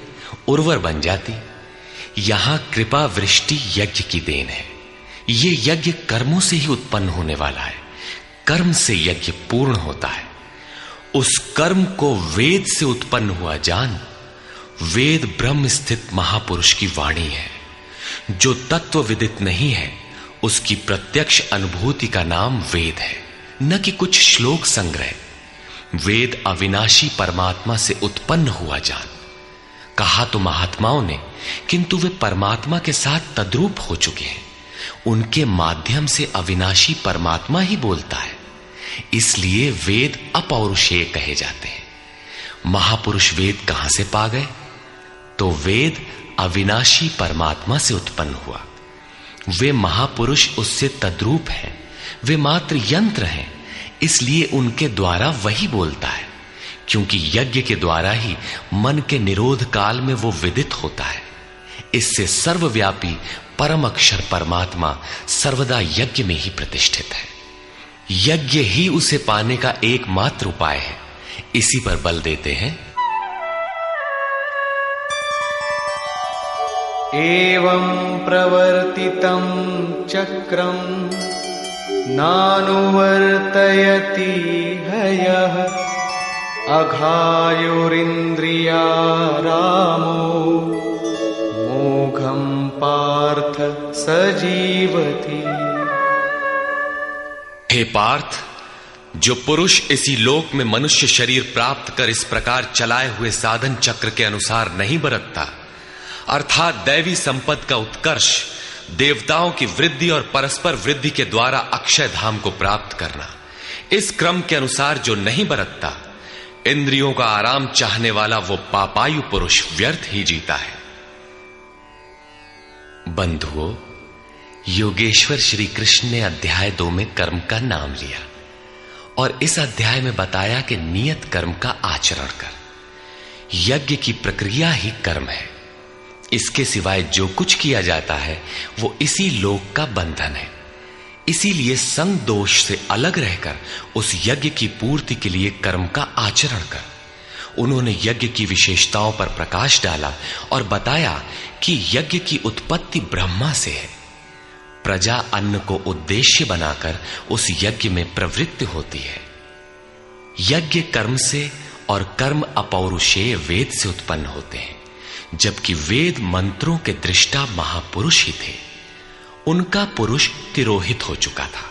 उर्वर बन जाती। यहां कृपा वृष्टि यज्ञ की देन है। ये यज्ञ कर्मों से ही उत्पन्न होने वाला है। कर्म से यज्ञ पूर्ण होता है। उस कर्म को वेद से उत्पन्न हुआ जान। वेद ब्रह्म स्थित महापुरुष की वाणी है। जो तत्व विदित नहीं है उसकी प्रत्यक्ष अनुभूति का नाम वेद है, न कि कुछ श्लोक संग्रह। वेद अविनाशी परमात्मा से उत्पन्न हुआ जान। कहा तो महात्माओं ने, किंतु वे परमात्मा के साथ तद्रूप हो चुके हैं। उनके माध्यम से अविनाशी परमात्मा ही बोलता है, इसलिए वेद अपौरुषेय कहे जाते हैं। महापुरुष वेद कहां से पा गए? तो वेद अविनाशी परमात्मा से उत्पन्न हुआ। वे महापुरुष उससे तद्रूप हैं। वे मात्र यंत्र हैं, इसलिए उनके द्वारा वही बोलता है, क्योंकि यज्ञ के द्वारा ही मन के निरोध काल में वो विदित होता है। इससे सर्वव्यापी परम अक्षर परमात्मा सर्वदा यज्ञ में ही प्रतिष्ठित है। यज्ञ ही उसे पाने का एकमात्र उपाय है। इसी पर बल देते हैं, एवं प्रवर्तितं चक्रं नानुवर्तयति हयः अघायुरिन्द्रियारामो मोघं पार्थ सजीवति। हे पार्थ, जो पुरुष इसी लोक में मनुष्य शरीर प्राप्त कर इस प्रकार चलाए हुए साधन चक्र के अनुसार नहीं बरतता, अर्थात दैवी संपत्ति का उत्कर्ष, देवताओं की वृद्धि और परस्पर वृद्धि के द्वारा अक्षय धाम को प्राप्त करना, इस क्रम के अनुसार जो नहीं बरतता, इंद्रियों का आराम चाहने वाला वो पापायु पुरुष व्यर्थ ही जीता है। बंधुओं, योगेश्वर श्री कृष्ण ने अध्याय 2 में कर्म का नाम लिया और इस अध्याय में बताया कि नियत कर्म का आचरण कर। यज्ञ की प्रक्रिया ही कर्म है। इसके सिवाय जो कुछ किया जाता है वो इसी लोक का बंधन है। इसीलिए संग दोष से अलग रहकर उस यज्ञ की पूर्ति के लिए कर्म का आचरण कर। उन्होंने यज्ञ की विशेषताओं पर प्रकाश डाला और बताया कि यज्ञ की उत्पत्ति ब्रह्मा से है। प्रजा अन्न को उद्देश्य बनाकर उस यज्ञ में प्रवृत्त होती है। यज्ञ कर्म से और कर्म अपौरुषेय वेद से उत्पन्न होते हैं, जबकि वेद मंत्रों के दृष्टा महापुरुष ही थे। उनका पुरुष तिरोहित हो चुका था।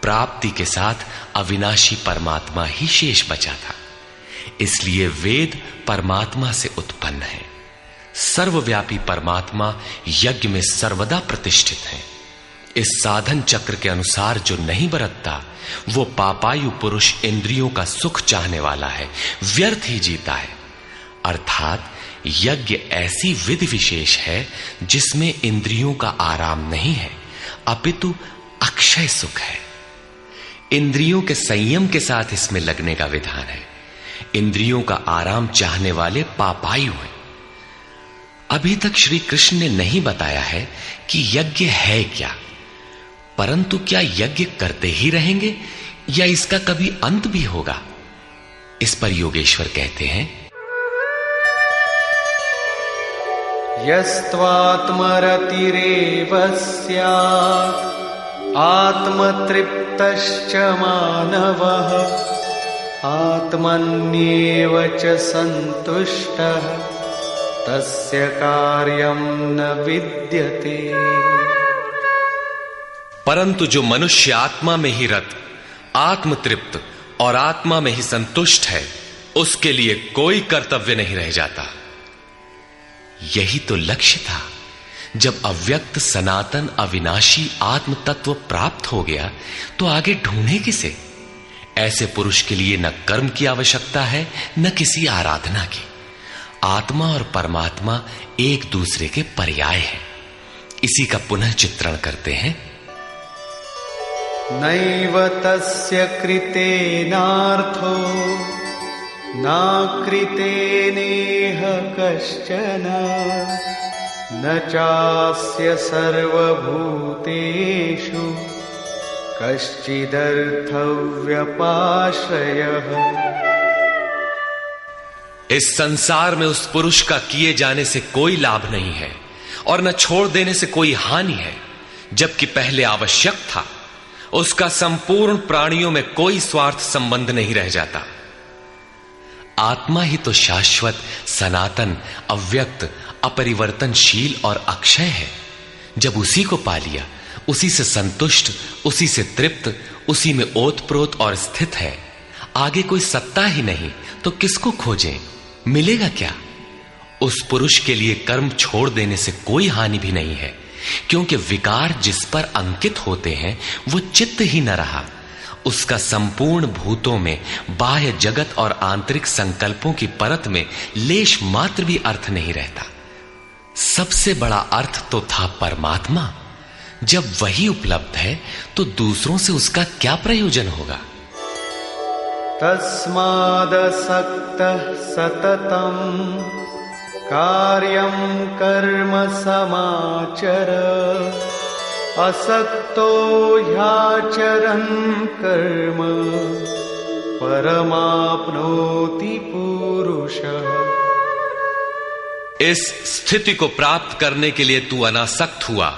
प्राप्ति के साथ अविनाशी परमात्मा ही शेष बचा था। इसलिए वेद परमात्मा से उत्पन्न है। सर्वव्यापी परमात्मा यज्ञ में सर्वदा प्रतिष्ठित है। इस साधन चक्र के अनुसार जो नहीं बरतता, वो पापायु पुरुष इंद्रियों का सुख चाहने वाला है, व्यर्थ ही जीता है। अर्थात यज्ञ ऐसी विधि विशेष है जिसमें इंद्रियों का आराम नहीं है, अपितु अक्षय सुख है। इंद्रियों के संयम के साथ इसमें लगने का विधान है। इंद्रियों का आराम चाहने वाले पापायु हैं। अभी तक श्री कृष्ण ने नहीं बताया है कि यज्ञ है क्या, परंतु क्या यज्ञ करते ही रहेंगे या इसका कभी अंत भी होगा? इस पर योगेश्वर कहते हैं, यस्त्वात्मरतिरेव स्यात् आत्मतृप्तश्च मानवः आत्मन्येव च सन्तुष्टः तस्य कार्यं न विद्यते। परंतु जो मनुष्य आत्मा में ही रत, आत्मतृप्त और आत्मा में ही संतुष्ट है, उसके लिए कोई कर्तव्य नहीं रह जाता। यही तो लक्ष्य था। जब अव्यक्त सनातन अविनाशी आत्म तत्व प्राप्त हो गया तो आगे ढूंढे किसे? ऐसे पुरुष के लिए न कर्म की आवश्यकता है न किसी आराधना की। आत्मा और परमात्मा एक दूसरे के पर्याय हैं। इसी का पुनः चित्रण करते हैं। नैव तस्य कृतेनार्थो नाकृतेनेह कश्चन न चास्य सर्वभूतेषु कश्चिदर्थव्यपाश्रयः। इस संसार में उस पुरुष का किए जाने से कोई लाभ नहीं है और न छोड़ देने से कोई हानि है। जबकि पहले आवश्यक था, उसका संपूर्ण प्राणियों में कोई स्वार्थ संबंध नहीं रह जाता। आत्मा ही तो शाश्वत, सनातन, अव्यक्त, अपरिवर्तनशील और अक्षय है। जब उसी को पा लिया, उसी से संतुष्ट, उसी से तृप्त, उसी में ओतप्रोत और स्थित है, आगे कोई सत्ता ही नहीं तो किसको खोजें? मिलेगा क्या? उस पुरुष के लिए कर्म छोड़ देने से कोई हानि भी नहीं है, क्योंकि विकार जिस पर अंकित होते हैं वो चित्त ही न रहा। उसका संपूर्ण भूतों में बाह्य जगत और आंतरिक संकल्पों की परत में लेश मात्र भी अर्थ नहीं रहता। सबसे बड़ा अर्थ तो था परमात्मा। जब वही उपलब्ध है तो दूसरों से उसका क्या प्रयोजन होगा? तस्मादसक्तः सततं कार्यं कर्म समाचर असक्तो ह्याचरन् कर्म परमाप्नोति पुरुषः। इस स्थिति को प्राप्त करने के लिए तू अनासक्त हुआ।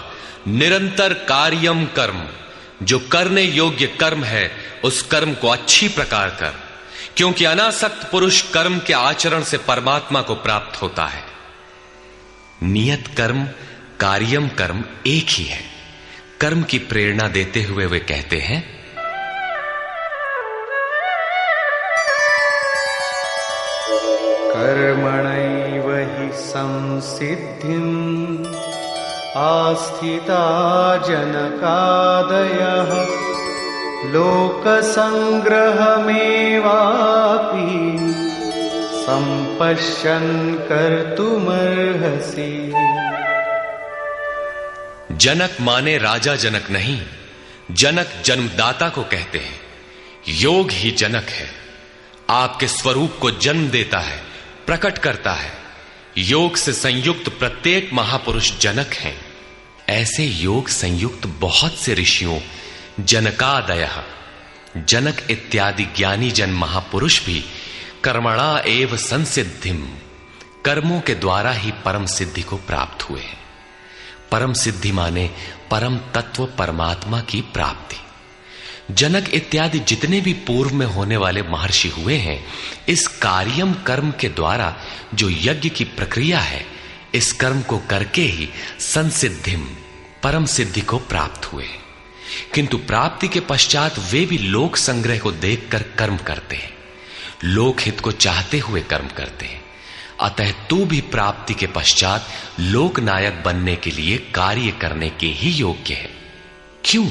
निरंतर कार्यम कर्म, जो करने योग्य कर्म है उस कर्म को अच्छी प्रकार कर, क्योंकि अनासक्त पुरुष कर्म के आचरण से परमात्मा को प्राप्त होता है। नियत कर्म कार्यम कर्म एक ही है। कर्म की प्रेरणा देते हुए वे कहते हैं, कर्मणैव हि संसिद्धिम् आस्थिता जनकादयः लोकसंग्रहमेवापि संपश्यन् कर्तुमर्हसि। जनक माने राजा जनक नहीं, जनक जन्मदाता को कहते हैं। योग ही जनक है, आपके स्वरूप को जन्म देता है, प्रकट करता है। योग से संयुक्त प्रत्येक महापुरुष जनक हैं। ऐसे योग संयुक्त बहुत से ऋषियों जनकादयः जनक इत्यादि ज्ञानी जन महापुरुष भी कर्मणा एव संसिद्धिम कर्मों के द्वारा ही परम सिद्धि को प्राप्त हुए हैं। परम सिद्धि माने परम तत्व परमात्मा की प्राप्ति। जनक इत्यादि जितने भी पूर्व में होने वाले महर्षि हुए हैं, इस कार्यम कर्म के द्वारा जो यज्ञ की प्रक्रिया है, इस कर्म को करके ही संसिद्धिम परम सिद्धि को प्राप्त हुए। किंतु प्राप्ति के पश्चात वे भी लोक संग्रह को देखकर कर्म करते हैं, लोकहित को चाहते हुए कर्म करते हैं। अतः तू भी प्राप्ति के पश्चात लोकनायक बनने के लिए कार्य करने के ही योग्य है। क्यों?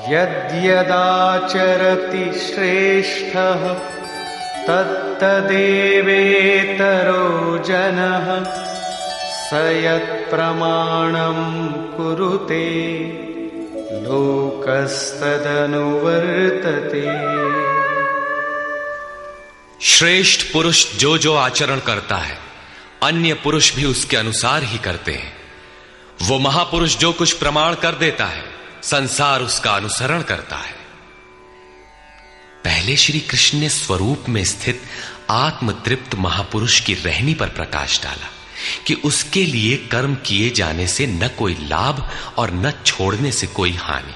यद्यदाचरति श्रेष्ठः तत्तदेवेतरो जनः स यत्प्रमाणं कुरुते लोकस्तदनुवर्तते। श्रेष्ठ पुरुष जो आचरण करता है, अन्य पुरुष भी उसके अनुसार ही करते हैं। वो महापुरुष जो कुछ प्रमाण कर देता है, संसार उसका अनुसरण करता है। पहले श्री कृष्ण ने स्वरूप में स्थित आत्मतृप्त महापुरुष की रहनी पर प्रकाश डाला कि उसके लिए कर्म किए जाने से न कोई लाभ और न छोड़ने से कोई हानि।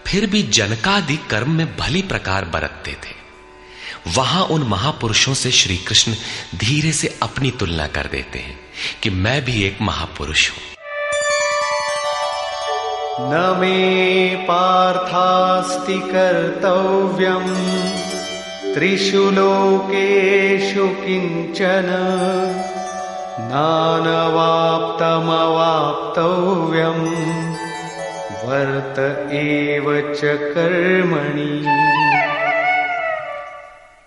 फिर भी जनकादि कर्म में भली प्रकार बरतते थे। वहां उन महापुरुषों से श्री कृष्ण धीरे से अपनी तुलना कर देते हैं कि मैं भी एक महापुरुष हूं। न मे पार्थास्ति कर्तव्यम् त्रिषु लोकेषु किंचन नानवाप्तमवाप्तव्यम् वर्त एव च कर्मणि।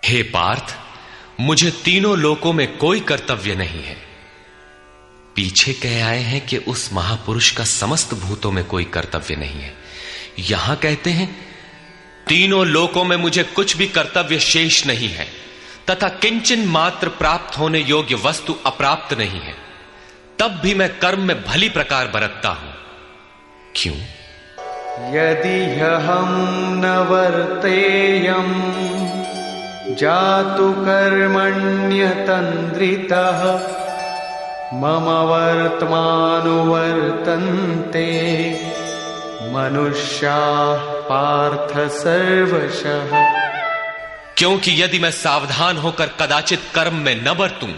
हे पार्थ, मुझे तीनों लोकों में कोई कर्तव्य नहीं है। पीछे कह आए हैं कि उस महापुरुष का समस्त भूतों में कोई कर्तव्य नहीं है। यहां कहते हैं तीनों लोकों में मुझे कुछ भी कर्तव्य शेष नहीं है, तथा किंचन मात्र प्राप्त होने योग्य वस्तु अप्राप्त नहीं है। तब भी मैं कर्म में भली प्रकार बरतता हूं। क्यों? यदि हम न वर्तेयम् जातु कर्मण्यतन्द्रितः मम वर्तमानुवर्तन्ते मनुष्याः पार्थ सर्वशः। क्योंकि यदि मैं सावधान होकर कदाचित कर्म में न बरतूं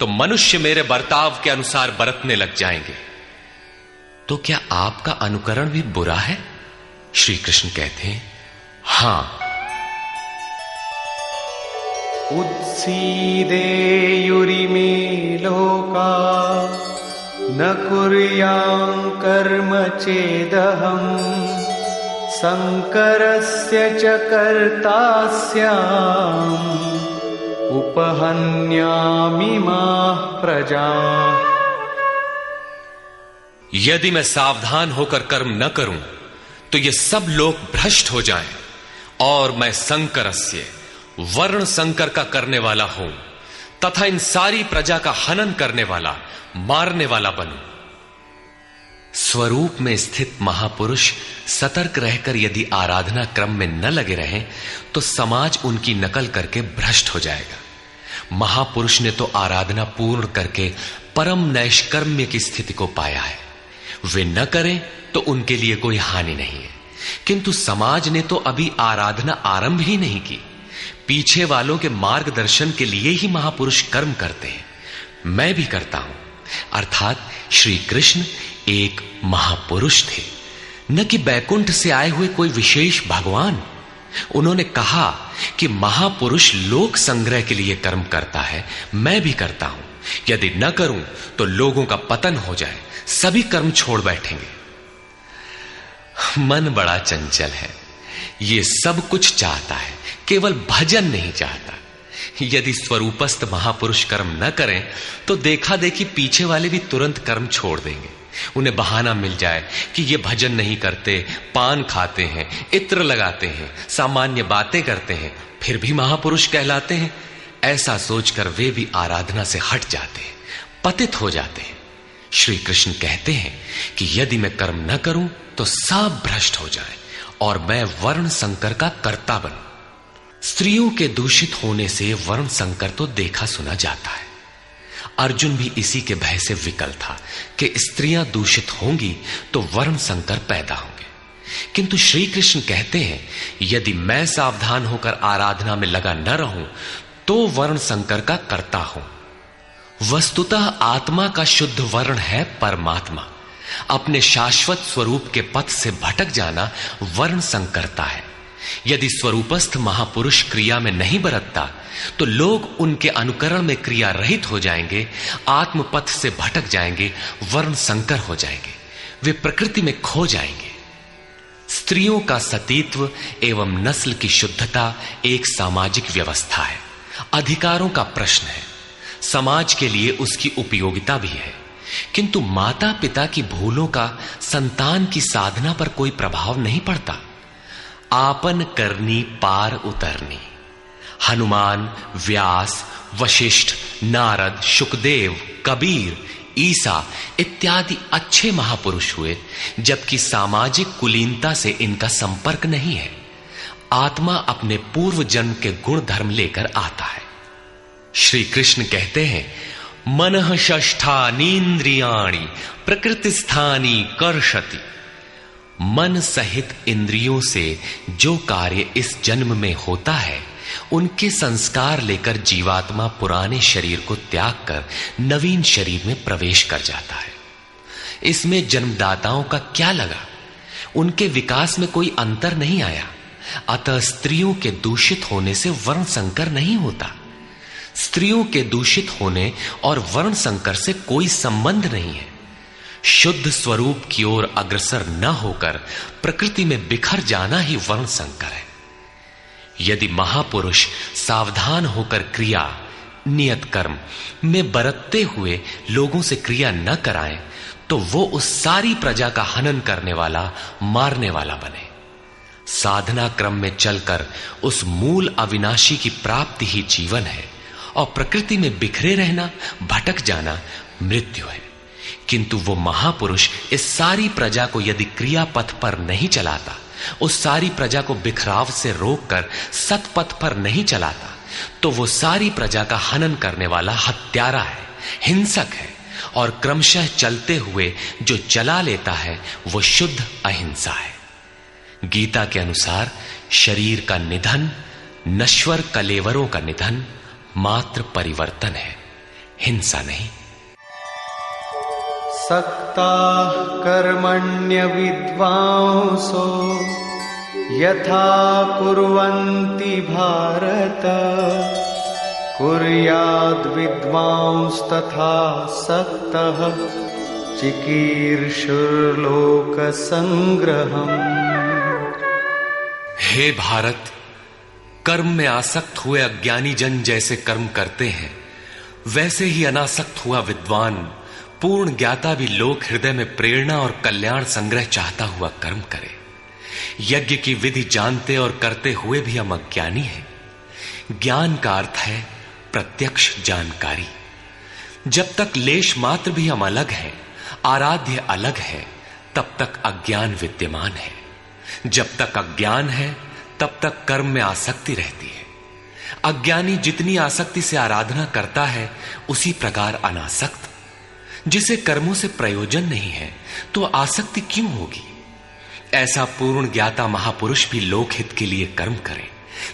तो मनुष्य मेरे बर्ताव के अनुसार बरतने लग जाएंगे। तो क्या आपका अनुकरण भी बुरा है? श्री कृष्ण कहते हैं हां। उत्सीदेयुरिमे लोका न कुर्यां कर्म चेदहम् संकरस्य च कर्ता स्याम् उपहन्यामिमाः प्रजाः। यदि मैं सावधान होकर कर्म न करूं तो ये सब लोग भ्रष्ट हो जाएं और मैं संकरस्य वर्ण संकर का करने वाला हूं तथा इन सारी प्रजा का हनन करने वाला, मारने वाला बनूं। स्वरूप में स्थित महापुरुष सतर्क रहकर यदि आराधना क्रम में न लगे रहें तो समाज उनकी नकल करके भ्रष्ट हो जाएगा। महापुरुष ने तो आराधना पूर्ण करके परम नैष्कर्म्य की स्थिति को पाया है। वे न करें तो उनके लिए कोई हानि नहीं है। किंतु समाज ने तो अभी आराधना आरंभ ही नहीं की। पीछे वालों के मार्गदर्शन के लिए ही महापुरुष कर्म करते हैं। मैं भी करता हूं। अर्थात श्री कृष्ण एक महापुरुष थे, न कि बैकुंठ से आए हुए कोई विशेष भगवान। उन्होंने कहा कि महापुरुष लोक संग्रह के लिए कर्म करता है, मैं भी करता हूं। यदि न करूं तो लोगों का पतन हो जाए, सभी कर्म छोड़ बैठेंगे। मन बड़ा चंचल है, ये सब कुछ चाहता है, केवल भजन नहीं चाहता। यदि स्वरूपस्थ महापुरुष कर्म न करें तो देखा देखी पीछे वाले भी तुरंत कर्म छोड़ देंगे। उन्हें बहाना मिल जाए कि ये भजन नहीं करते, पान खाते हैं, इत्र लगाते हैं, सामान्य बातें करते हैं, फिर भी महापुरुष कहलाते हैं। ऐसा सोचकर वे भी आराधना से हट जाते हैं, पतित हो जाते हैं। श्री कृष्ण कहते हैं कि यदि मैं कर्म न करूं तो सब भ्रष्ट हो जाए और मैं वर्ण संकर का कर्ता बनूं। स्त्रियों के दूषित होने से वर्ण संकर तो देखा सुना जाता है। अर्जुन भी इसी के भय से विकल था कि स्त्रियां दूषित होंगी तो वर्ण संकर पैदा होंगे। किंतु श्री कृष्ण कहते हैं यदि मैं सावधान होकर आराधना में लगा न रहूं तो वर्ण संकर का कर्ता हूं। वस्तुतः आत्मा का शुद्ध वर्ण है परमात्मा। अपने शाश्वत स्वरूप के पथ से भटक जाना वर्ण संकरता है। यदि स्वरूपस्थ महापुरुष क्रिया में नहीं बरतता तो लोग उनके अनुकरण में क्रिया रहित हो जाएंगे, आत्म पथ से भटक जाएंगे, वर्ण संकर हो जाएंगे, वे प्रकृति में खो जाएंगे। स्त्रियों का सतीत्व एवं नस्ल की शुद्धता एक सामाजिक व्यवस्था है, अधिकारों का प्रश्न है, समाज के लिए उसकी उपयोगिता भी है। किंतु माता पिता की भूलों का संतान की साधना पर कोई प्रभाव नहीं पड़ता। आपन करनी पार उतरनी। हनुमान, व्यास, वशिष्ठ, नारद, शुकदेव, कबीर, ईसा इत्यादि अच्छे महापुरुष हुए, जबकि सामाजिक कुलीनता से इनका संपर्क नहीं है। आत्मा अपने पूर्व जन्म के गुण धर्म लेकर आता है। श्री कृष्ण कहते हैं मनः षष्ठानीन्द्रियाणि प्रकृतिस्थानी कर्षति। मन सहित इंद्रियों से जो कार्य इस जन्म में होता है उनके संस्कार लेकर जीवात्मा पुराने शरीर को त्याग कर नवीन शरीर में प्रवेश कर जाता है। इसमें जन्मदाताओं का क्या लगा? उनके विकास में कोई अंतर नहीं आया। अतः स्त्रियों के दूषित होने से वर्ण संकर नहीं होता। स्त्रियों के दूषित होने और वर्ण संकर से कोई संबंध नहीं है। शुद्ध स्वरूप की ओर अग्रसर न होकर प्रकृति में बिखर जाना ही वर्ण संकर है। यदि महापुरुष सावधान होकर क्रिया, नियत कर्म में बरतते हुए लोगों से क्रिया न कराएं तो वो उस सारी प्रजा का हनन करने वाला, मारने वाला बने। साधना क्रम में चलकर उस मूल अविनाशी की प्राप्ति ही जीवन है और प्रकृति में बिखरे रहना, भटक जाना मृत्यु है। किंतु वो महापुरुष इस सारी प्रजा को यदि क्रिया पथ पर नहीं चलाता, उस सारी प्रजा को बिखराव से रोककर सतपथ पर नहीं चलाता, तो वो सारी प्रजा का हनन करने वाला हत्यारा है, हिंसक है। और क्रमशः चलते हुए जो चला लेता है वो शुद्ध अहिंसा है। गीता के अनुसार शरीर का निधन, नश्वर कलेवरों का निधन मात्र परिवर्तन है, हिंसा नहीं। सक्ता कर्मण्य विद्वांसो यथा कुर्वन्ति भारत कुर्याद् विद्वांस्तथा सक्तः चिकीर्षुर्लोक संग्रहम्। हे भारत, कर्म में आसक्त हुए अज्ञानी जन जैसे कर्म करते हैं, वैसे ही अनासक्त हुआ विद्वान पूर्ण ज्ञाता भी लोक हृदय में प्रेरणा और कल्याण संग्रह चाहता हुआ कर्म करे। यज्ञ की विधि जानते और करते हुए भी हम अज्ञानी हैं। ज्ञान का अर्थ है प्रत्यक्ष जानकारी। जब तक लेश मात्र भी हम अलग हैं, आराध्य अलग है, तब तक अज्ञान विद्यमान है। जब तक अज्ञान है तब तक कर्म में आसक्ति रहती है। अज्ञानी जितनी आसक्ति से आराधना करता है उसी प्रकार अनासक्त। जिसे कर्मों से प्रयोजन नहीं है तो आसक्ति क्यों होगी? ऐसा पूर्ण ज्ञाता महापुरुष भी लोकहित के लिए कर्म करे,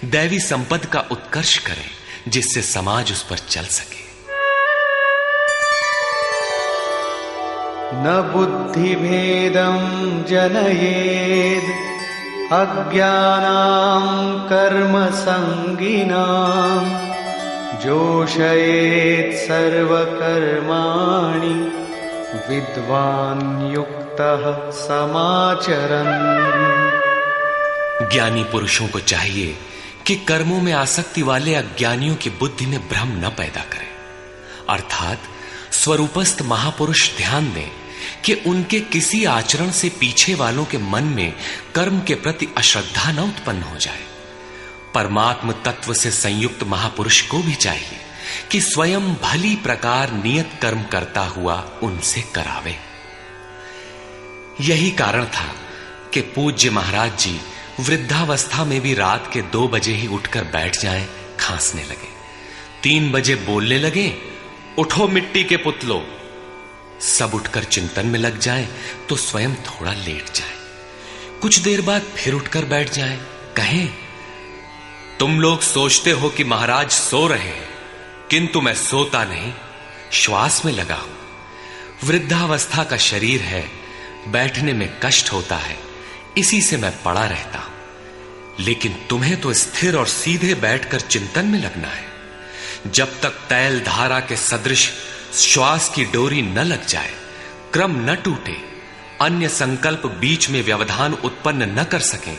दैवी संपद का उत्कर्ष करे, जिससे समाज उस पर चल सके। न बुद्धिभेदं जनयेद् अज्ञानां कर्मसंगिनां जोषयेत् सर्वकर्माणि विद्वान् युक्तः समाचरन्। ज्ञानी पुरुषों को चाहिए कि कर्मों में आसक्ति वाले अज्ञानियों की बुद्धि में भ्रम न पैदा करें, अर्थात स्वरूपस्थ महापुरुष ध्यान दें कि उनके किसी आचरण से पीछे वालों के मन में कर्म के प्रति अश्रद्धा न उत्पन्न हो जाए। परमात्म तत्व से संयुक्त महापुरुष को भी चाहिए कि स्वयं भली प्रकार नियत कर्म करता हुआ उनसे करावे। यही कारण था कि पूज्य महाराज जी वृद्धावस्था में भी रात के 2 बजे ही उठकर बैठ जाएं, खांसने लगे। 3 बजे बोलने लगे, उठो मिट्टी के पुतलो। सब उठकर चिंतन में लग जाएं तो स्वयं थोड़ा लेट जाएं। कुछ देर बाद फिर उठकर बैठ जाएं, कहें, तुम लोग सोचते हो कि महाराज सो रहे हैं, किंतु मैं सोता नहीं, श्वास में लगा हूं। वृद्धावस्था का शरीर है, बैठने में कष्ट होता है, इसी से मैं पड़ा रहता हूं। लेकिन तुम्हें तो स्थिर और सीधे बैठकर चिंतन में लगना है। जब तक तैल धारा के सदृश श्वास की डोरी न लग जाए, क्रम न टूटे, अन्य संकल्प बीच में व्यवधान उत्पन्न न कर सकें,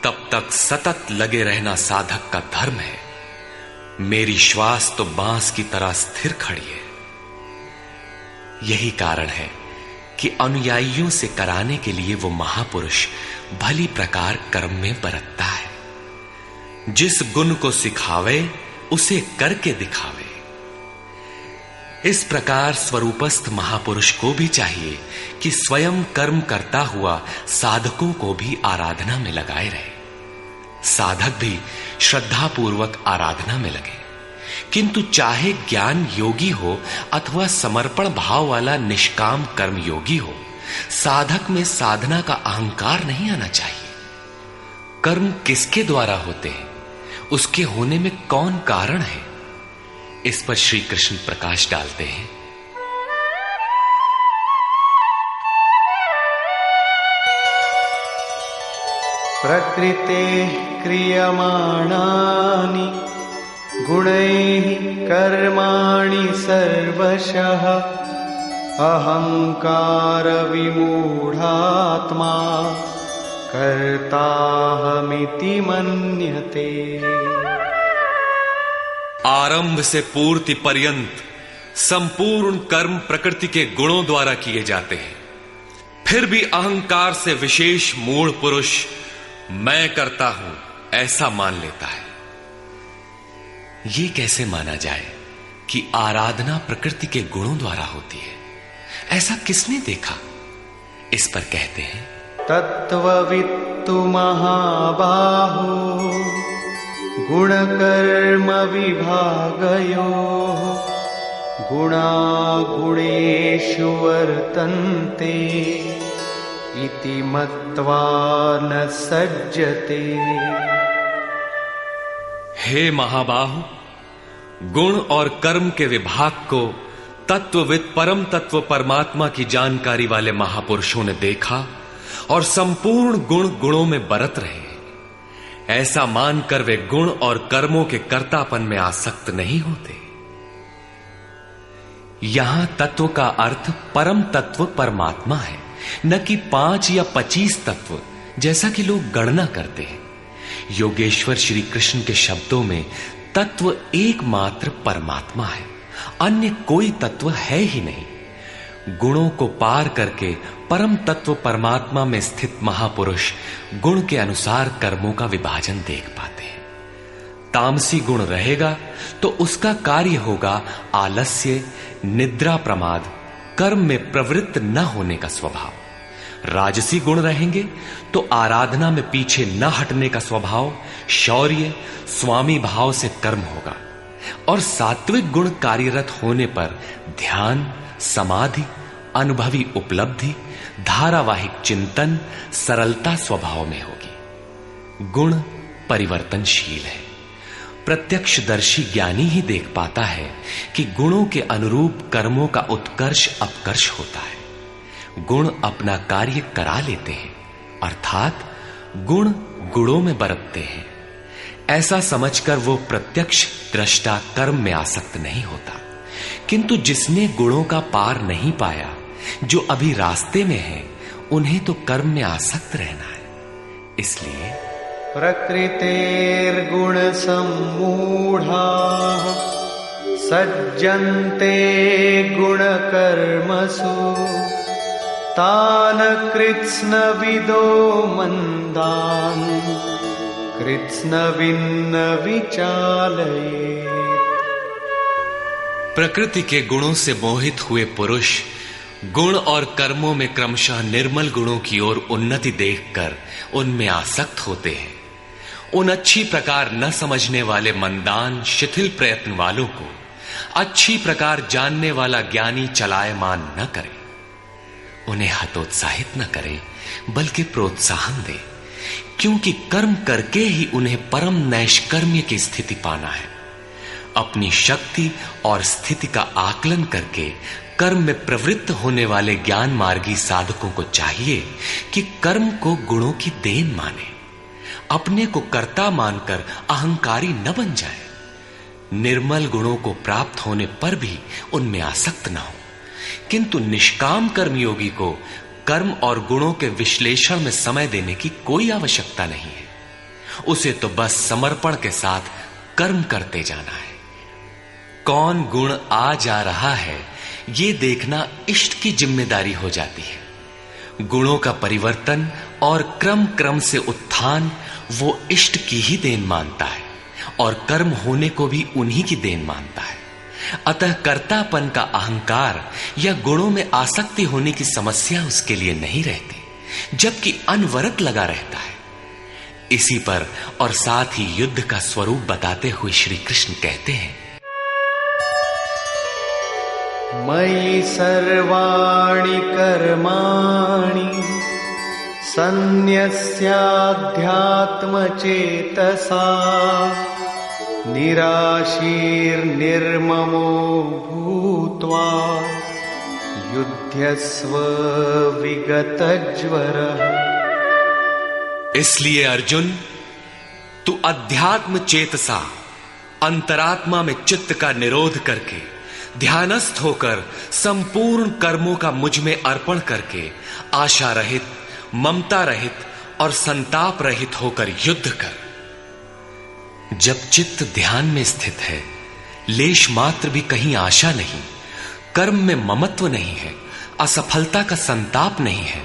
तब तक सतत लगे रहना साधक का धर्म है। मेरी श्वास तो बांस की तरह स्थिर खड़ी है। यही कारण है कि अनुयायियों से कराने के लिए वो महापुरुष भली प्रकार कर्म में बरतता है। जिस गुण को सिखावे उसे करके दिखावे। इस प्रकार स्वरूपस्थ महापुरुष को भी चाहिए कि स्वयं कर्म करता हुआ साधकों को भी आराधना में लगाए रहे। साधक भी श्रद्धापूर्वक आराधना में लगे, किंतु चाहे ज्ञान योगी हो अथवा समर्पण भाव वाला निष्काम कर्म योगी हो, साधक में साधना का अहंकार नहीं आना चाहिए। कर्म किसके द्वारा होते हैं, उसके होने में कौन कारण है, इस पर श्री कृष्ण प्रकाश डालते हैं। प्रकृते क्रियमाणानि गुणैः कर्माणि सर्वशः अहंकार विमूढ़ात्मा कर्ताहमिति मन्यते। आरंभ से पूर्ति पर्यंत संपूर्ण कर्म प्रकृति के गुणों द्वारा किए जाते हैं। फिर भी अहंकार से विशेष मूढ़ पुरुष मैं करता हूं ऐसा मान लेता है। यह कैसे माना जाए कि आराधना प्रकृति के गुणों द्वारा होती है? ऐसा किसने देखा? इस पर कहते हैं, तत्ववित्तु महाबाहो गुणकर्म विभागयोः गुणागुणेषु वर्तन्ते इति मत्वा न सज्जते। हे महाबाहु, गुण और कर्म के विभाग को तत्वविद परम तत्व परमात्मा की जानकारी वाले महापुरुषों ने देखा और संपूर्ण गुण गुणों में बरत रहे हैं। ऐसा मानकर वे गुण और कर्मों के कर्तापन में आसक्त नहीं होते। यहां तत्व का अर्थ परम तत्व परमात्मा है, न कि 5 या 25 तत्व जैसा कि लोग गणना करते हैं। योगेश्वर श्री कृष्ण के शब्दों में तत्व एकमात्र परमात्मा है, अन्य कोई तत्व है ही नहीं। गुणों को पार करके परम तत्व परमात्मा में स्थित महापुरुष गुण के अनुसार कर्मों का विभाजन देख पाते हैं। तामसी गुण रहेगा तो उसका कार्य होगा आलस्य, निद्रा, प्रमाद, कर्म में प्रवृत्त न होने का स्वभाव। राजसी गुण रहेंगे तो आराधना में पीछे न हटने का स्वभाव, शौर्य, स्वामी भाव से कर्म होगा। और सात्विक गुण कार्यरत होने पर ध्यान, समाधि, अनुभवी उपलब्धि, धारावाहिक चिंतन, सरलता स्वभाव में होगी। गुण परिवर्तनशील है। प्रत्यक्षदर्शी ज्ञानी ही देख पाता है कि गुणों के अनुरूप कर्मों का उत्कर्ष अपकर्ष होता है। गुण अपना कार्य करा लेते हैं, अर्थात गुण गुणों में बरतते हैं। ऐसा समझकर वो प्रत्यक्ष दृष्टा कर्म में आसक्त नहीं होता। किंतु जिसने गुणों का पार नहीं पाया, जो अभी रास्ते में है, उन्हें तो कर्म में आसक्त रहना है। इसलिए प्रकृतेर्गुण सम्मूढ़ाः सज्जन्ते गुणकर्मसु तान् कृत्स्नविदो मंदान् कृत्स्नविन्न विचालयेत्। प्रकृति के गुणों से मोहित हुए पुरुष गुण और कर्मों में क्रमशः निर्मल गुणों की ओर उन्नति देखकर उनमें आसक्त होते हैं। उन अच्छी प्रकार न समझने वाले मंदान शिथिल प्रयत्न वालों को अच्छी प्रकार जानने वाला ज्ञानी चलायमान न करे। उन्हें हतोत्साहित न करे, बल्कि प्रोत्साहन दे, क्योंकि कर्म करके ही उन्हें परम नैष्कर्म्य की स्थिति पाना है। अपनी शक्ति और स्थिति का आकलन करके कर्म में प्रवृत्त होने वाले ज्ञान मार्गी साधकों को चाहिए कि कर्म को गुणों की देन माने, अपने को कर्ता मानकर अहंकारी न बन जाए। निर्मल गुणों को प्राप्त होने पर भी उनमें आसक्त न हो। किंतु निष्काम कर्मयोगी को कर्म और गुणों के विश्लेषण में समय देने की कोई आवश्यकता नहीं है। उसे तो बस समर्पण के साथ कर्म करते जाना है। कौन गुण आ जा रहा है, ये देखना इष्ट की जिम्मेदारी हो जाती है। गुणों का परिवर्तन और क्रम क्रम से उत्थान वो इष्ट की ही देन मानता है और कर्म होने को भी उन्हीं की देन मानता है। अतः कर्तापन का अहंकार या गुणों में आसक्ति होने की समस्या उसके लिए नहीं रहती, जबकि अनवरत लगा रहता है। इसी पर और साथ ही युद्ध का स्वरूप बताते हुए श्री कृष्ण कहते हैं, मयि सर्वाणि कर्माणि सन्न्यस्याध्यात्मचेतसा निराशीर्निर्ममो भूत्वा युध्यस्व विगतज्वरः। इसलिए अर्जुन, तू अध्यात्म चेतसा अंतरात्मा में चित्त का निरोध करके ध्यानस्थ होकर संपूर्ण कर्मों का मुझ में अर्पण करके आशा रहित, ममता रहित और संताप रहित होकर युद्ध कर। जब चित्त ध्यान में स्थित है, लेश मात्र भी कहीं आशा नहीं, कर्म में ममत्व नहीं है, असफलता का संताप नहीं है,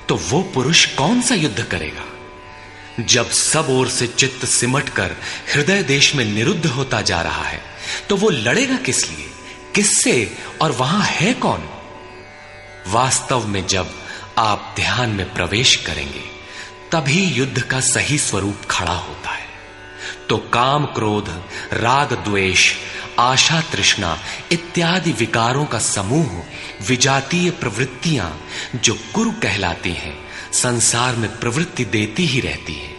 तो वो पुरुष कौन सा युद्ध करेगा? जब सब ओर से चित्त सिमटकर हृदय देश में निरुद्ध होता जा रहा है, तो वो लड़ेगा किस लिए, किससे, और वहां है कौन? वास्तव में जब आप ध्यान में प्रवेश करेंगे, तभी युद्ध का सही स्वरूप खड़ा होता है। तो काम क्रोध, राग द्वेष, आशा तृष्णा इत्यादि विकारों का समूह, विजातीय प्रवृत्तियां जो कुरु कहलाती हैं, संसार में प्रवृत्ति देती ही रहती हैं।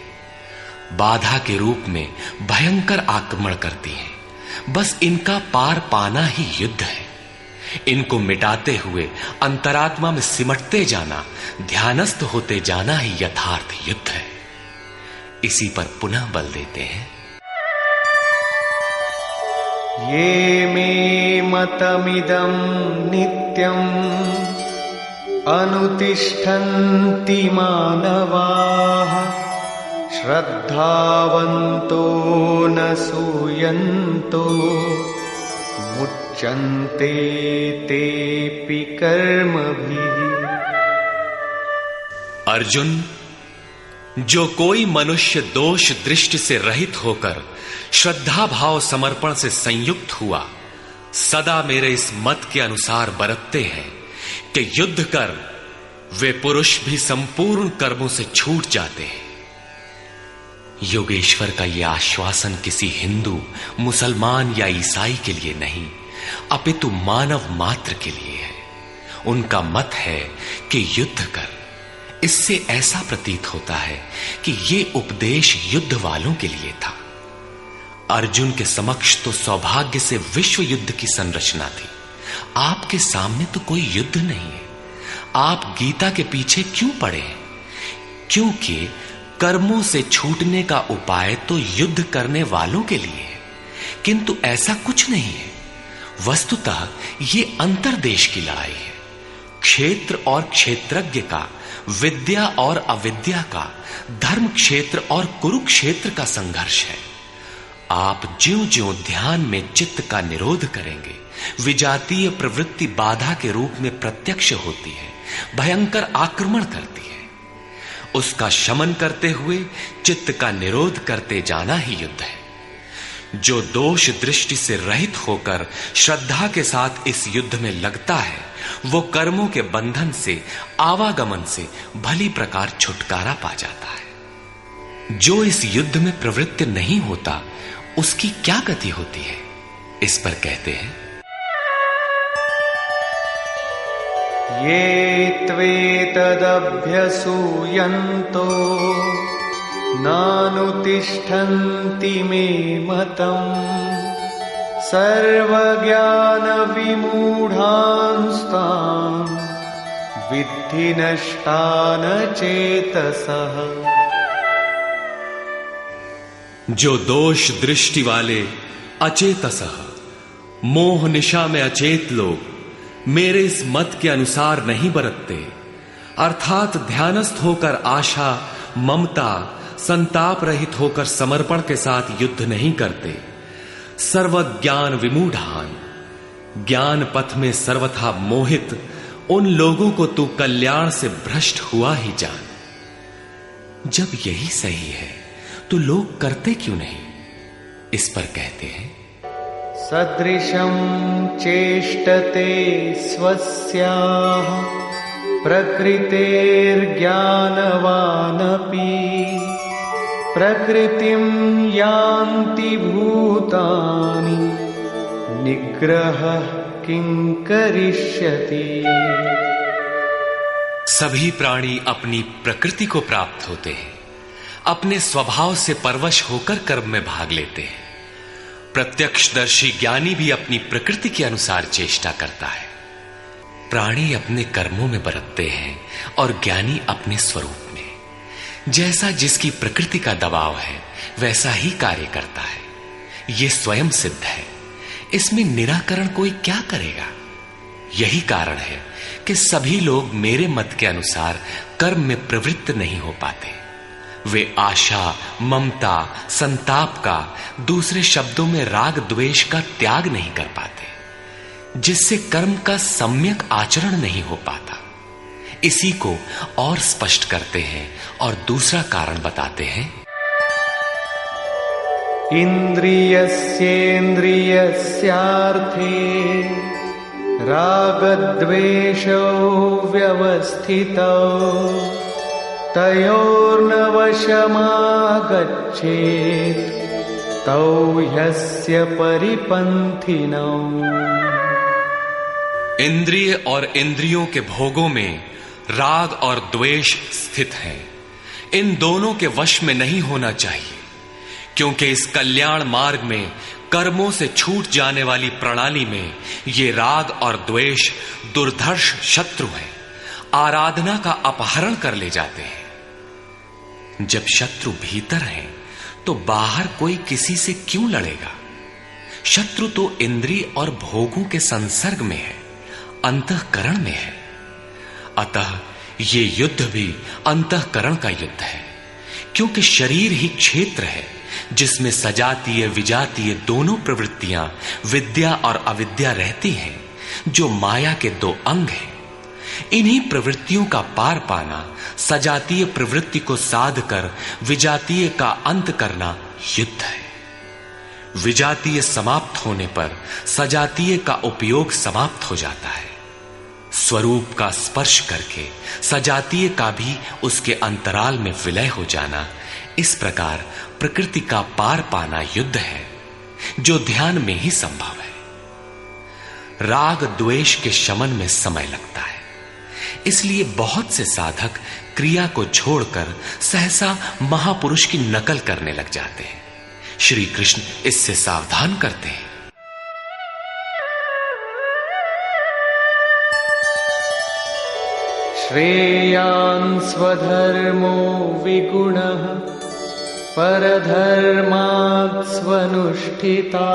बाधा के रूप में भयंकर आक्रमण करती हैं। बस इनका पार पाना ही युद्ध है। इनको मिटाते हुए अंतरात्मा में सिमटते जाना, ध्यानस्थ होते जाना ही यथार्थ युद्ध है। इसी पर पुनः बल देते हैं, ये मे मतमिदं नित्यम् अनुतिष्ठन्ति मानवाः श्रद्धावन्तो न सूयन्तो मुच्यन्ते तेऽपि कर्मभिः। अर्जुन, जो कोई मनुष्य दोष दृष्टि से रहित होकर श्रद्धा भाव समर्पण से संयुक्त हुआ, सदा मेरे इस मत के अनुसार बरतते हैं कि युद्ध कर, वे पुरुष भी संपूर्ण कर्मों से छूट जाते हैं। योगेश्वर का यह आश्वासन किसी हिंदू, मुसलमान या ईसाई के लिए नहीं, अपितु मानव मात्र के लिए है। उनका मत है कि युद्ध कर। इससे ऐसा प्रतीत होता है कि ये उपदेश युद्ध वालों के लिए था। अर्जुन के समक्ष तो सौभाग्य से विश्व युद्ध की संरचना थी। आपके सामने तो कोई युद्ध नहीं है। आप गीता के पीछे क्यों पड़े हैं? क्योंकि कर्मों से छूटने का उपाय तो युद्ध करने वालों के लिए है, किंतु ऐसा कुछ नहीं है। वस्तुतः ये अंतर्देश की लड़ाई है। क्षेत्र और क्षेत्रज्ञ का, विद्या और अविद्या का, धर्म क्षेत्र और कुरुक्षेत्र का संघर्ष है। आप ज्यों-ज्यों ध्यान में चित्त का निरोध करेंगे, विजातीय प्रवृत्ति बाधा के रूप में प्रत्यक्ष होती है, भयंकर आक्रमण करती है। उसका शमन करते हुए चित्त का निरोध करते जाना ही युद्ध है। जो दोष दृष्टि से रहित होकर श्रद्धा के साथ इस युद्ध में लगता है, वो कर्मों के बंधन से, आवागमन से भली प्रकार छुटकारा पा जाता है। जो इस युद्ध में प्रवृत्त नहीं होता, उसकी क्या गति होती है? इस पर कहते हैं, ये त्वेतदभ्यसूयन्तो नानुतिष्ठन्ति मे मतम् सर्वज्ञानविमूढांस्तान् विद्धि नष्टान चेतसः। जो दोष दृष्टि वाले अचेतसः, मोह निशा में अचेत लोग मेरे इस मत के अनुसार नहीं बरतते, अर्थात ध्यानस्थ होकर आशा, ममता, संताप रहित होकर समर्पण के साथ युद्ध नहीं करते। सर्वज्ञान विमूढ़ान, ज्ञान पथ में सर्वथा मोहित उन लोगों को तू कल्याण से भ्रष्ट हुआ ही जान। जब यही सही है तो लोग करते क्यों नहीं? इस पर कहते हैं, सदृशं चेष्टते स्वस्याः प्रकृतेर्ज्ञानवानपि प्रकृतिं यान्ति भूतानि निग्रहः किं करिष्यति। सभी प्राणी अपनी प्रकृति को प्राप्त होते हैं, अपने स्वभाव से परवश होकर कर्म में भाग लेते हैं। प्रत्यक्षदर्शी ज्ञानी भी अपनी प्रकृति के अनुसार चेष्टा करता है। प्राणी अपने कर्मों में बरतते हैं और ज्ञानी अपने स्वरूप में। जैसा जिसकी प्रकृति का दबाव है, वैसा ही कार्य करता है। यह स्वयं सिद्ध है। इसमें निराकरण कोई क्या करेगा? यही कारण है कि सभी लोग मेरे मत के अनुसार कर्म में प्रवृत्त नहीं हो पाते। वे आशा, ममता, संताप का, दूसरे शब्दों में राग द्वेष का त्याग नहीं कर पाते, जिससे कर्म का सम्यक आचरण नहीं हो पाता। इसी को और स्पष्ट करते हैं और दूसरा कारण बताते हैं, इंद्रियस्येन्द्रियस्यार्थे रागद्वेषौ व्यवस्थितौ तयोर्न वशमागच्छेत् तौ ह्यस्य परिपन्थिनौ। इंद्रिय और इंद्रियों के भोगों में राग और द्वेष स्थित हैं। इन दोनों के वश में नहीं होना चाहिए, क्योंकि इस कल्याण मार्ग में कर्मों से छूट जाने वाली प्रणाली में ये राग और द्वेष दुर्धर्ष शत्रु हैं, आराधना का अपहरण कर ले जाते हैं। जब शत्रु भीतर हैं, तो बाहर कोई किसी से क्यों लड़ेगा? शत्रु तो इंद्रिय और भोगों के संसर्ग में है, अंतःकरण में है। अतः ये युद्ध भी अंतःकरण का युद्ध है, क्योंकि शरीर ही क्षेत्र है जिसमें सजातीय विजातीय दोनों प्रवृत्तियां, विद्या और अविद्या रहती हैं, जो माया के दो अंग हैं। इन्हीं प्रवृत्तियों का पार पाना, सजातीय प्रवृत्ति को साध कर विजातीय का अंत करना युद्ध है। विजातीय समाप्त होने पर सजातीय का उपयोग समाप्त हो जाता है। स्वरूप का स्पर्श करके सजातीय का भी उसके अंतराल में विलय हो जाना, इस प्रकार प्रकृति का पार पाना युद्ध है, जो ध्यान में ही संभव है। राग द्वेष के शमन में समय लगता है। इसलिए बहुत से साधक क्रिया को छोड़कर सहसा महापुरुष की नकल करने लग जाते हैं। श्री कृष्ण इससे सावधान करते हैं। श्रेयान् स्वधर्मो विगुणः परधर्मात् स्वनुष्ठिता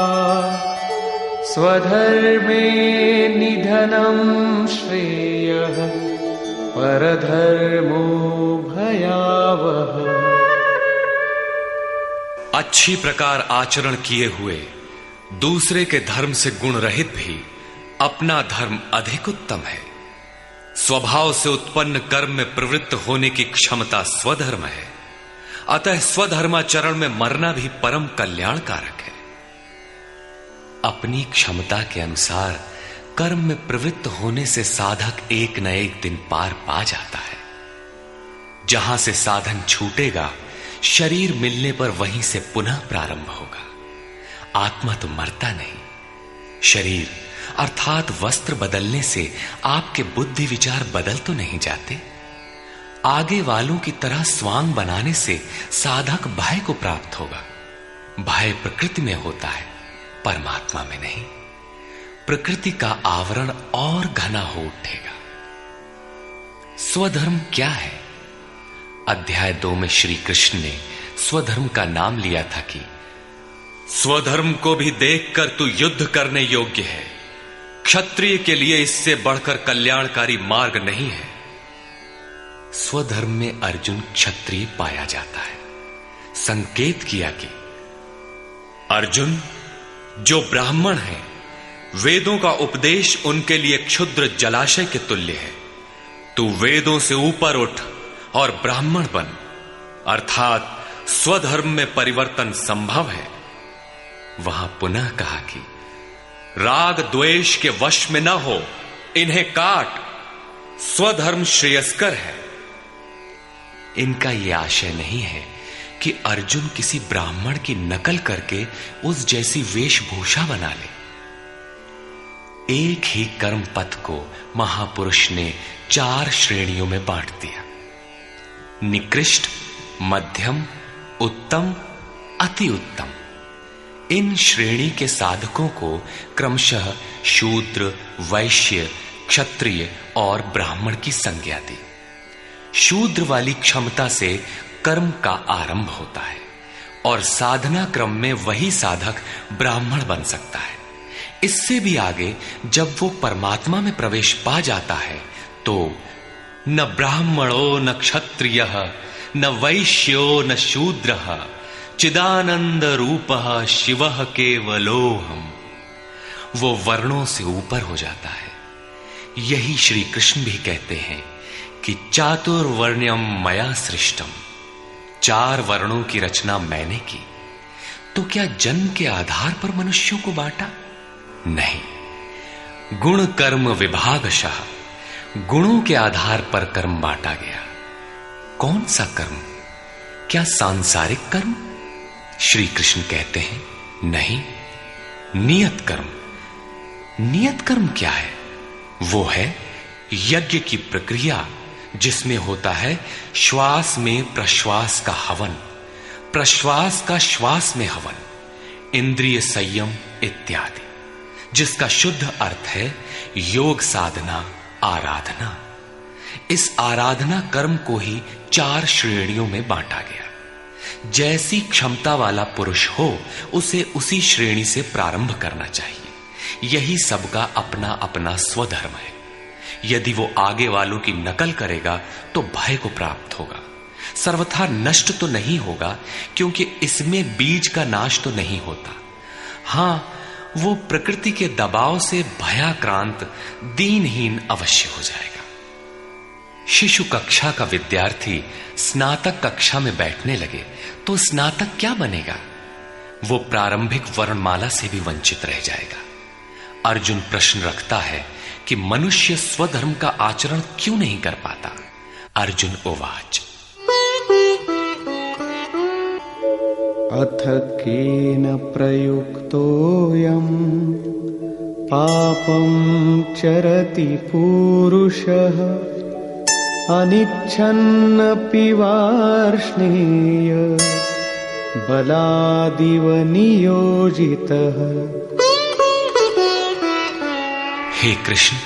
स्वधर्मे निधनं श्रेयः परधर्मो भयावह। अच्छी प्रकार आचरण किए हुए दूसरे के धर्म से गुण रहित भी अपना धर्म अधिक उत्तम है। स्वभाव से उत्पन्न कर्म में प्रवृत्त होने की क्षमता स्वधर्म है, अतः स्वधर्माचरण में मरना भी परम कल्याणकारक है। अपनी क्षमता के अनुसार कर्म में प्रवृत्त होने से साधक एक न एक दिन पार पा जाता है। जहां से साधन छूटेगा, शरीर मिलने पर वहीं से पुनः प्रारंभ होगा। आत्मा तो मरता नहीं। शरीर अर्थात वस्त्र बदलने से आपके बुद्धि विचार बदल तो नहीं जाते। आगे वालों की तरह स्वांग बनाने से साधक भय को प्राप्त होगा। भय प्रकृति में होता है, परमात्मा में नहीं। प्रकृति का आवरण और घना हो उठेगा। स्वधर्म क्या है? अध्याय 2 में श्री कृष्ण ने स्वधर्म का नाम लिया था कि स्वधर्म को भी देखकर तू युद्ध करने योग्य है। क्षत्रिय के लिए इससे बढ़कर कल्याणकारी मार्ग नहीं है। स्वधर्म में अर्जुन क्षत्रिय पाया जाता है। संकेत किया कि अर्जुन, जो ब्राह्मण है, वेदों का उपदेश उनके लिए क्षुद्र जलाशय के तुल्य है। तू वेदों से ऊपर उठ और ब्राह्मण बन, अर्थात स्वधर्म में परिवर्तन संभव है। वहां पुनः कहा कि राग द्वेष के वश में न हो, इन्हें काट, स्वधर्म श्रेयस्कर है। इनका यह आशय नहीं है कि अर्जुन किसी ब्राह्मण की नकल करके उस जैसी वेशभूषा बना ले। एक ही कर्म पथ को महापुरुष ने 4 श्रेणियों में बांट दिया: निकृष्ट, मध्यम, उत्तम, अति उत्तम। इन श्रेणी के साधकों को क्रमशः शूद्र, वैश्य, क्षत्रिय और ब्राह्मण की संज्ञा दी। शूद्र वाली क्षमता से कर्म का आरंभ होता है और साधना क्रम में वही साधक ब्राह्मण बन सकता है। इससे भी आगे जब वो परमात्मा में प्रवेश पा जाता है तो न ब्राह्मणो न क्षत्रियः न वैश्यो न शूद्रः चिदानंद रूपः शिवः केवलोहम्। वो वर्णों से ऊपर हो जाता है। यही श्री कृष्ण भी कहते हैं कि चातुर्वर्ण्यम मया सृष्टम। 4 वर्णों की रचना मैंने की। तो क्या जन्म के आधार पर मनुष्यों को बांटा? नहीं, गुण कर्म विभागशः गुणों के आधार पर कर्म बांटा गया। कौन सा कर्म? क्या सांसारिक कर्म? श्री कृष्ण कहते हैं नहीं, नियत कर्म। नियत कर्म क्या है? वो है यज्ञ की प्रक्रिया जिसमें होता है श्वास में प्रश्वास का हवन, प्रश्वास का श्वास में हवन, इंद्रिय संयम इत्यादि, जिसका शुद्ध अर्थ है योग साधना, आराधना। इस आराधना कर्म को ही 4 श्रेणियों में बांटा गया। जैसी क्षमता वाला पुरुष हो उसे उसी श्रेणी से प्रारंभ करना चाहिए। यही सबका अपना अपना स्वधर्म है। यदि वो आगे वालों की नकल करेगा तो भय को प्राप्त होगा। सर्वथा नष्ट तो नहीं होगा, क्योंकि इसमें बीज का नाश तो नहीं होता। हां, वो प्रकृति के दबाव से भयाक्रांत, दीनहीन अवश्य हो जाएगा। शिशु कक्षा का विद्यार्थी स्नातक कक्षा में बैठने लगे तो स्नातक क्या बनेगा? वो प्रारंभिक वर्णमाला से भी वंचित रह जाएगा। अर्जुन प्रश्न रखता है कि मनुष्य स्वधर्म का आचरण क्यों नहीं कर पाता? अर्जुन उवाच अथ केन प्रयुक्तोऽयं पापं चरति पूरुषः अनिच्छन्नपि वार्ष्णेय बलादिव नियोजितः। हे कृष्ण,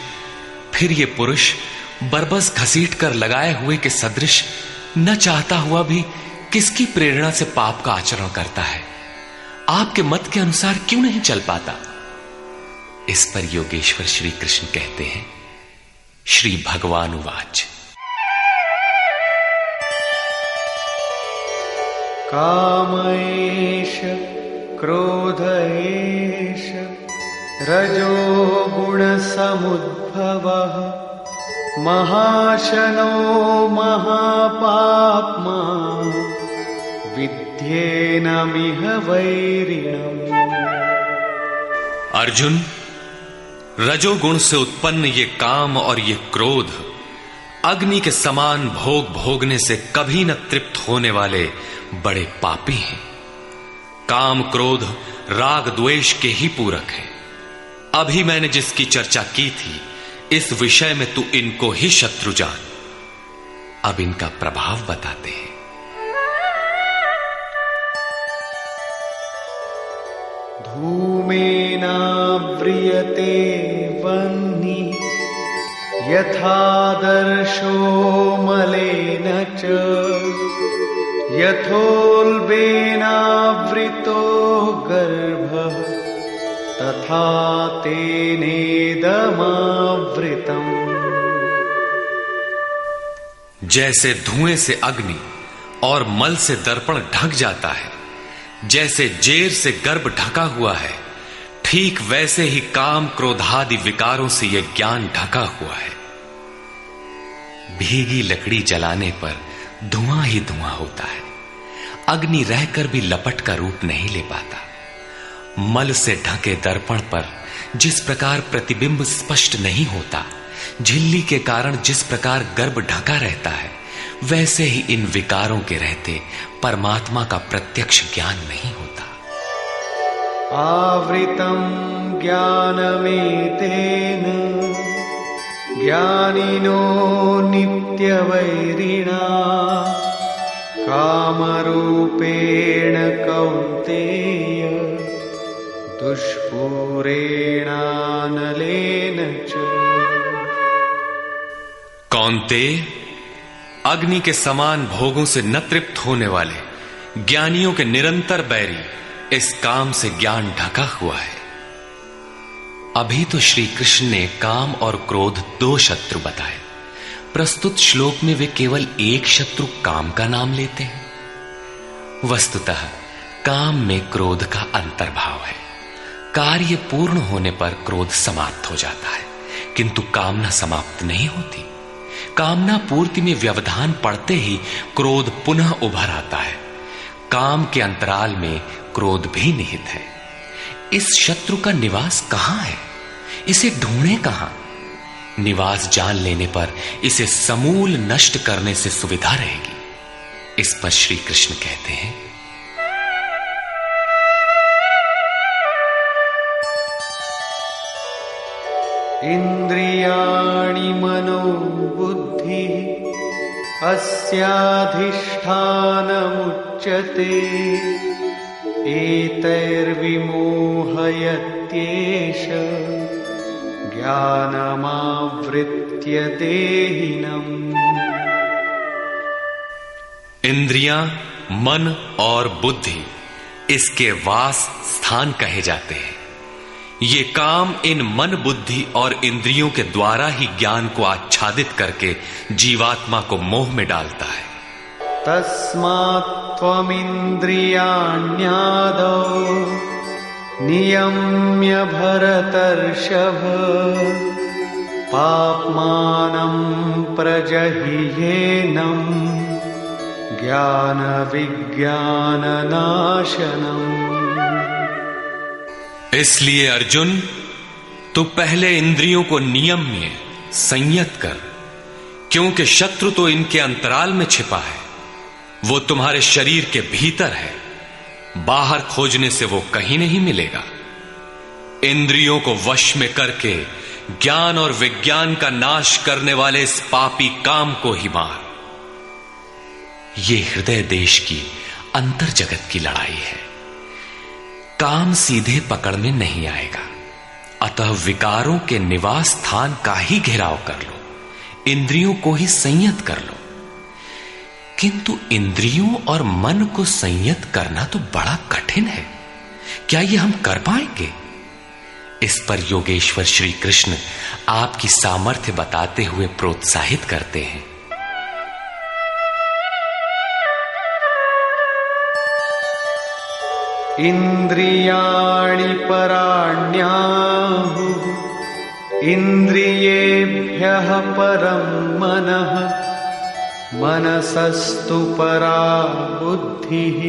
फिर ये पुरुष बरबस घसीट कर लगाए हुए के सदृश न चाहता हुआ भी किसकी प्रेरणा से पाप का आचरण करता है? आपके मत के अनुसार क्यों नहीं चल पाता? इस पर योगेश्वर श्री कृष्ण कहते हैं, श्री भगवान उवाच। काम एष क्रोध एष रजो गुण समुद्भवः महाशनो महापाप्मा विद्येनमिह वैरिणम्। अर्जुन, रजोगुण से उत्पन्न ये काम और ये क्रोध अग्नि के समान भोग भोगने से कभी न तृप्त होने वाले बड़े पापी हैं। काम क्रोध राग द्वेष के ही पूरक है। अभी मैंने जिसकी चर्चा की थी, इस विषय में तू इनको ही शत्रु जान। अब इनका प्रभाव बताते हैं। धूमेनाव्रियते वह्निः यथादर्शो मलेन च यथोल्बेनावृतो गर्भः तथा तेनेदमावृतम्। जैसे धुएं से अग्नि और मल से दर्पण ढक जाता है, जैसे जेर से गर्भ ढका हुआ है, ठीक वैसे ही काम क्रोधादि विकारों से यह ज्ञान ढका हुआ है। भीगी लकड़ी जलाने पर धुआं ही धुआं होता है। अग्नि रहकर भी लपट का रूप नहीं ले पाता। मल से ढके दर्पण पर जिस प्रकार प्रतिबिंब स्पष्ट नहीं होता, झिल्ली के कारण जिस प्रकार गर्भ ढका रहता है, वैसे ही इन विकारों के रहते परमात्मा का प्रत्यक्ष ज्ञान नहीं होता। आवृतं ज्ञानमेतेन ज्ञानिनो नित्यवैरिणा कामरूपेण कौन्तेय दुष्पूरेणानलेन च। कौन्तेय, अग्नि के समान भोगों से न तृप्त होने वाले ज्ञानियों के निरंतर बैरी इस काम से ज्ञान ढका हुआ है। अभी तो श्री कृष्ण ने काम और क्रोध दो शत्रु बताए। प्रस्तुत श्लोक में वे केवल एक शत्रु काम का नाम लेते हैं। वस्तुतः काम में क्रोध का अंतर्भाव है। कार्य पूर्ण होने पर क्रोध समाप्त हो जाता है, किंतु कामना समाप्त नहीं होती। कामना पूर्ति में व्यवधान पड़ते ही क्रोध पुनः उभर आता है। काम के अंतराल में क्रोध भी निहित है। इस शत्रु का निवास कहां है? इसे ढूंढे कहां? निवास जान लेने पर इसे समूल नष्ट करने से सुविधा रहेगी। इस पर श्री कृष्ण कहते हैं, इंद्रियाणि मनो बुद्धि अस्याधिष्ठानमुच्यते एतैर्विमोहयत्येष ज्ञानमावृत्य देहिनम्। इंद्रियां, मन और बुद्धि इसके वास स्थान कहे जाते हैं। ये काम इन मन, बुद्धि और इंद्रियों के द्वारा ही ज्ञान को आच्छादित करके जीवात्मा को मोह में डालता है। तस्मात् त्वमिन्द्रियाण्यादौ नियम्य भरतर्षभ पाप्मानं प्रजह्येनं ज्ञान विज्ञाननाशनम्। इसलिए अर्जुन, तू पहले इंद्रियों को नियम में संयत कर, क्योंकि शत्रु तो इनके अंतराल में छिपा है। वो तुम्हारे शरीर के भीतर है, बाहर खोजने से वो कहीं नहीं मिलेगा। इंद्रियों को वश में करके ज्ञान और विज्ञान का नाश करने वाले इस पापी काम को ही मार। ये हृदय देश की अंतर जगत की लड़ाई है। काम सीधे पकड़ में नहीं आएगा, अतः विकारों के निवास स्थान का ही घेराव कर लो, इंद्रियों को ही संयत कर लो। किंतु इंद्रियों और मन को संयत करना तो बड़ा कठिन है। क्या ये हम कर पाएंगे? इस पर योगेश्वर श्री कृष्ण आपकी सामर्थ्य बताते हुए प्रोत्साहित करते हैं। इंद्रियाणि पराण्याहुः इंद्रियेभ्यः परं मनः मनसस्तु परा बुद्धिः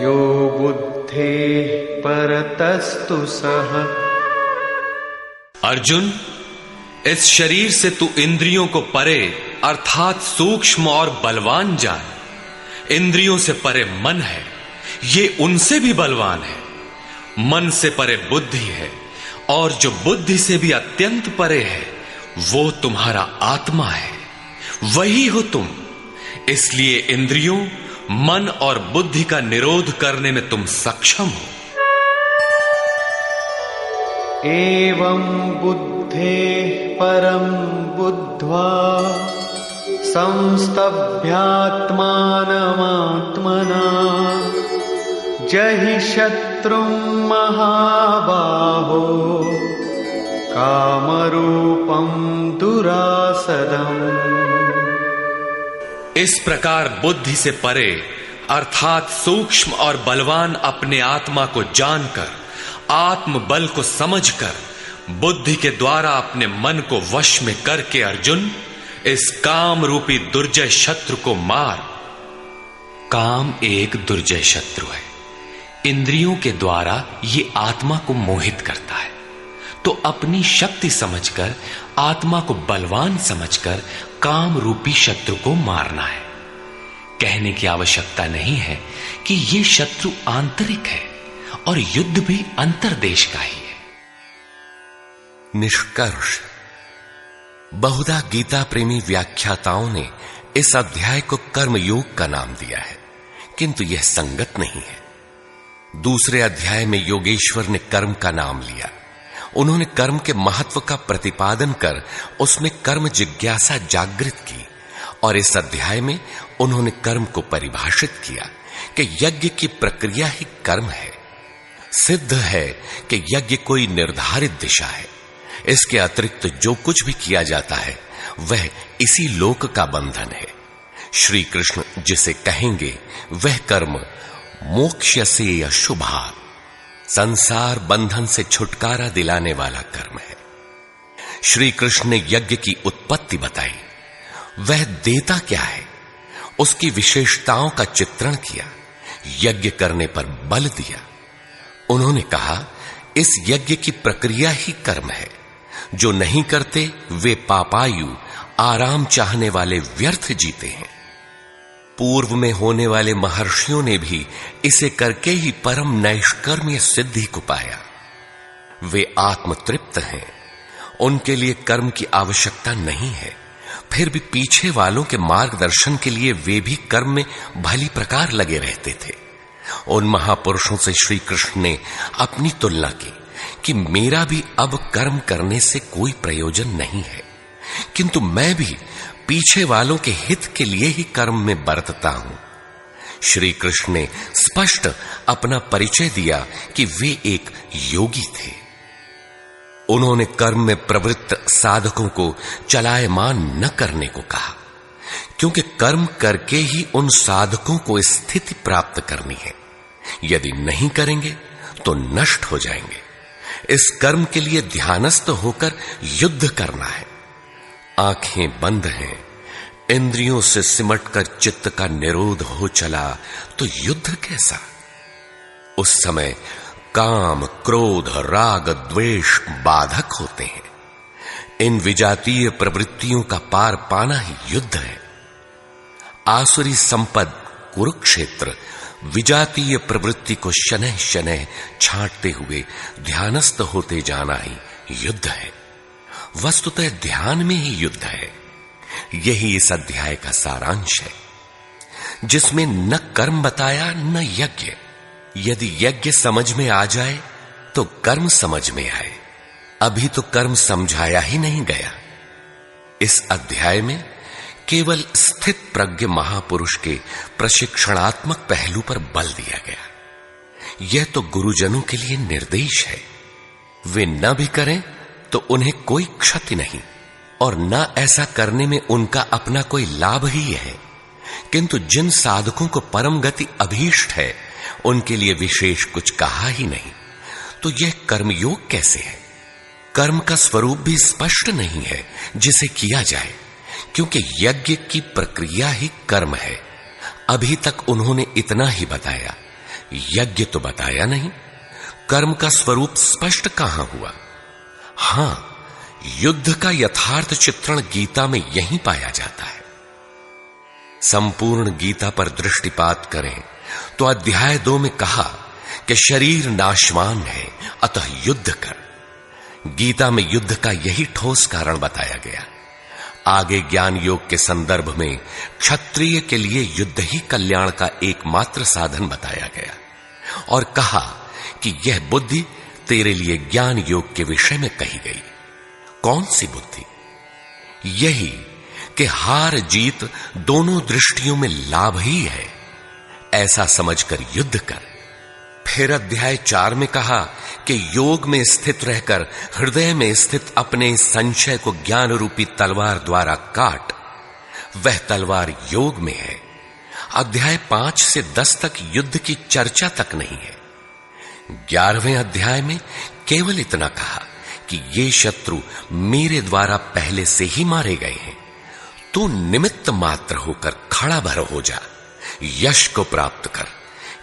यो बुद्धेः परतस्तु सः। अर्जुन, इस शरीर से तू इंद्रियों को परे अर्थात सूक्ष्म और बलवान जान। इंद्रियों से परे मन है, ये उनसे भी बलवान है। मन से परे बुद्धि है, और जो बुद्धि से भी अत्यंत परे है वो तुम्हारा आत्मा है, वही हो तुम। इसलिए इंद्रियों, मन और बुद्धि का निरोध करने में तुम सक्षम हो। एवं बुद्धेः परं बुद्ध्वा संस्तभ्यात्मानमात्मना जहि शत्रुं महाबाहो कामरूपं दुरासदम्। इस प्रकार बुद्धि से परे अर्थात सूक्ष्म और बलवान अपने आत्मा को जानकर, आत्म बल को समझकर, बुद्धि के द्वारा अपने मन को वश में करके अर्जुन इस काम रूपी दुर्जय शत्रु को मार। काम एक दुर्जय शत्रु है। इंद्रियों के द्वारा ये आत्मा को मोहित करता है, तो अपनी शक्ति समझकर, आत्मा को बलवान समझकर काम रूपी शत्रु को मारना है। कहने की आवश्यकता नहीं है कि ये शत्रु आंतरिक है और युद्ध भी अंतर्देश का ही है। निष्कर्ष, बहुधा गीता प्रेमी व्याख्याताओं ने इस अध्याय को कर्मयोग का नाम दिया है, किंतु यह संगत नहीं है। दूसरे अध्याय में योगेश्वर ने कर्म का नाम लिया। उन्होंने कर्म के महत्व का प्रतिपादन कर उसमें कर्म जिज्ञासा जागृत की, और इस अध्याय में उन्होंने कर्म को परिभाषित किया कि यज्ञ की प्रक्रिया ही कर्म है। सिद्ध है कि यज्ञ कोई निर्धारित दिशा है। इसके अतिरिक्त जो कुछ भी किया जाता है वह इसी लोक का बंधन है। श्री कृष्ण जिसे कहेंगे वह कर्म मोक्ष्यसे अशुभात्, संसार बंधन से छुटकारा दिलाने वाला कर्म है। श्री कृष्ण ने यज्ञ की उत्पत्ति बताई, वह देता क्या है, उसकी विशेषताओं का चित्रण किया, यज्ञ करने पर बल दिया। उन्होंने कहा इस यज्ञ की प्रक्रिया ही कर्म है। जो नहीं करते वे पापायु, आराम चाहने वाले व्यर्थ जीते हैं। पूर्व में होने वाले महर्षियों ने भी इसे करके ही परम नैष्कर्म्य सिद्धि को पाया। वे आत्मतृप्त हैं, उनके लिए कर्म की आवश्यकता नहीं है। फिर भी पीछे वालों के मार्गदर्शन के लिए वे भी कर्म में भली प्रकार लगे रहते थे। उन महापुरुषों से श्री कृष्ण ने अपनी तुलना की कि मेरा भी अब कर्म करने से कोई प्रयोजन नहीं है, किंतु मैं भी पीछे वालों के हित के लिए ही कर्म में बरतता हूं। श्री कृष्ण ने स्पष्ट अपना परिचय दिया कि वे एक योगी थे। उन्होंने कर्म में प्रवृत्त साधकों को चलायमान न करने को कहा, क्योंकि कर्म करके ही उन साधकों को स्थिति प्राप्त करनी है। यदि नहीं करेंगे तो नष्ट हो जाएंगे। इस कर्म के लिए ध्यानस्थ होकर युद्ध करना है। आंखें बंद हैं, इंद्रियों से सिमटकर चित्त का निरोध हो चला तो युद्ध कैसा। उस समय काम, क्रोध, राग, द्वेष बाधक होते हैं। इन विजातीय प्रवृत्तियों का पार पाना ही युद्ध है। आसुरी संपद कुरुक्षेत्र विजातीय प्रवृत्ति को शनैः शनैः छांटते हुए ध्यानस्थ होते जाना ही युद्ध है। वस्तुतः ध्यान में ही युद्ध है। यही इस अध्याय का सारांश है, जिसमें न कर्म बताया न यज्ञ। यदि यज्ञ समझ में आ जाए तो कर्म समझ में आए। अभी तो कर्म समझाया ही नहीं गया। इस अध्याय में केवल स्थित प्रज्ञ महापुरुष के प्रशिक्षणात्मक पहलू पर बल दिया गया। यह तो गुरुजनों के लिए निर्देश है। वे न भी करें तो उन्हें कोई क्षति नहीं, और न ऐसा करने में उनका अपना कोई लाभ ही है। किंतु जिन साधकों को परम गति अभीष्ट है, उनके लिए विशेष कुछ कहा ही नहीं। तो यह कर्मयोग कैसे है? कर्म का स्वरूप भी स्पष्ट नहीं है जिसे किया जाए, क्योंकि यज्ञ की प्रक्रिया ही कर्म है। अभी तक उन्होंने इतना ही बताया, यज्ञ तो बताया नहीं। कर्म का स्वरूप स्पष्ट कहां हुआ? हां, युद्ध का यथार्थ चित्रण गीता में यहीं पाया जाता है। संपूर्ण गीता पर दृष्टिपात करें तो अध्याय 2 में कहा कि शरीर नाशवान है, अतः युद्ध कर। गीता में युद्ध का यही ठोस कारण बताया गया। आगे ज्ञान योग के संदर्भ में क्षत्रिय के लिए युद्ध ही कल्याण का एकमात्र साधन बताया गया, और कहा कि यह बुद्धि तेरे लिए ज्ञान योग के विषय में कही गई। कौन सी बुद्धि? यही कि हार जीत दोनों दृष्टियों में लाभ ही है, ऐसा समझकर युद्ध कर। फिर अध्याय 4 में कहा कि योग में स्थित रहकर हृदय में स्थित अपने संशय को ज्ञान रूपी तलवार द्वारा काट। वह तलवार योग में है। अध्याय 5 से 10 तक युद्ध की चर्चा तक नहीं है। 11वें अध्याय में केवल इतना कहा कि ये शत्रु मेरे द्वारा पहले से ही मारे गए हैं। तू निमित्त मात्र होकर खड़ा भर हो जा, यश को प्राप्त कर।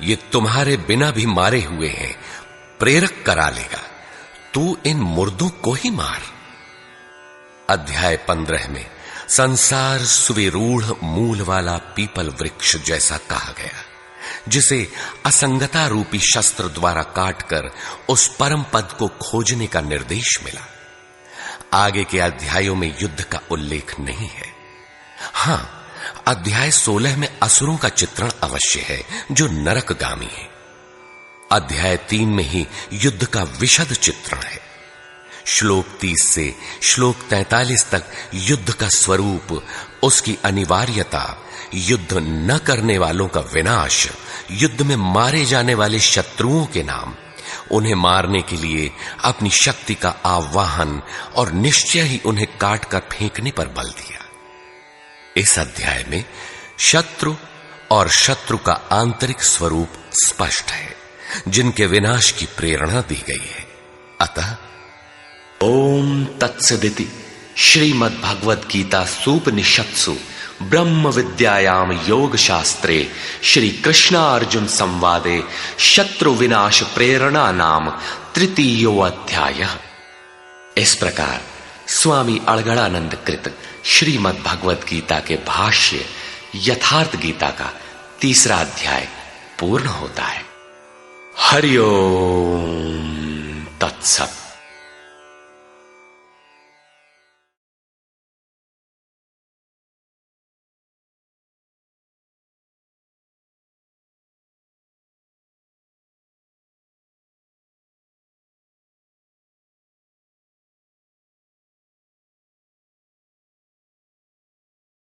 ये तुम्हारे बिना भी मारे हुए हैं, प्रेरक करा लेगा। तू इन मुर्दों को ही मार। अध्याय 15 में संसार सुविरूढ़ मूल वाला पीपल वृक्ष जैसा कहा गया, जिसे असंगता रूपी शस्त्र द्वारा काटकर उस परम पद को खोजने का निर्देश मिला। आगे के अध्यायों में युद्ध का उल्लेख नहीं है। हां, अध्याय 16 में असुरों का चित्रण अवश्य है, जो नरकगामी है। अध्याय 3 में ही युद्ध का विशद चित्रण है। श्लोक 30 से श्लोक 43 तक युद्ध का स्वरूप, उसकी अनिवार्यता, युद्ध न करने वालों का विनाश, युद्ध में मारे जाने वाले शत्रुओं के नाम, उन्हें मारने के लिए अपनी शक्ति का आह्वान और निश्चय ही उन्हें काटकर फेंकने पर बल दिया। इस अध्याय में शत्रु और शत्रु का आंतरिक स्वरूप स्पष्ट है, जिनके विनाश की प्रेरणा दी गई है। अतः ओम तत्सदिति श्रीमद् भगवद गीता सूपनिषत्सु ब्रह्म विद्यायाम योग शास्त्रे श्री कृष्णार्जुन संवादे शत्रु विनाश प्रेरणा नाम तृतीयो अध्याय। इस प्रकार स्वामी अड़गड़ानंद कृत श्रीमद् भगवद गीता के भाष्य यथार्थ गीता का 3रा अध्याय पूर्ण होता है। हरि ओम तत्सत।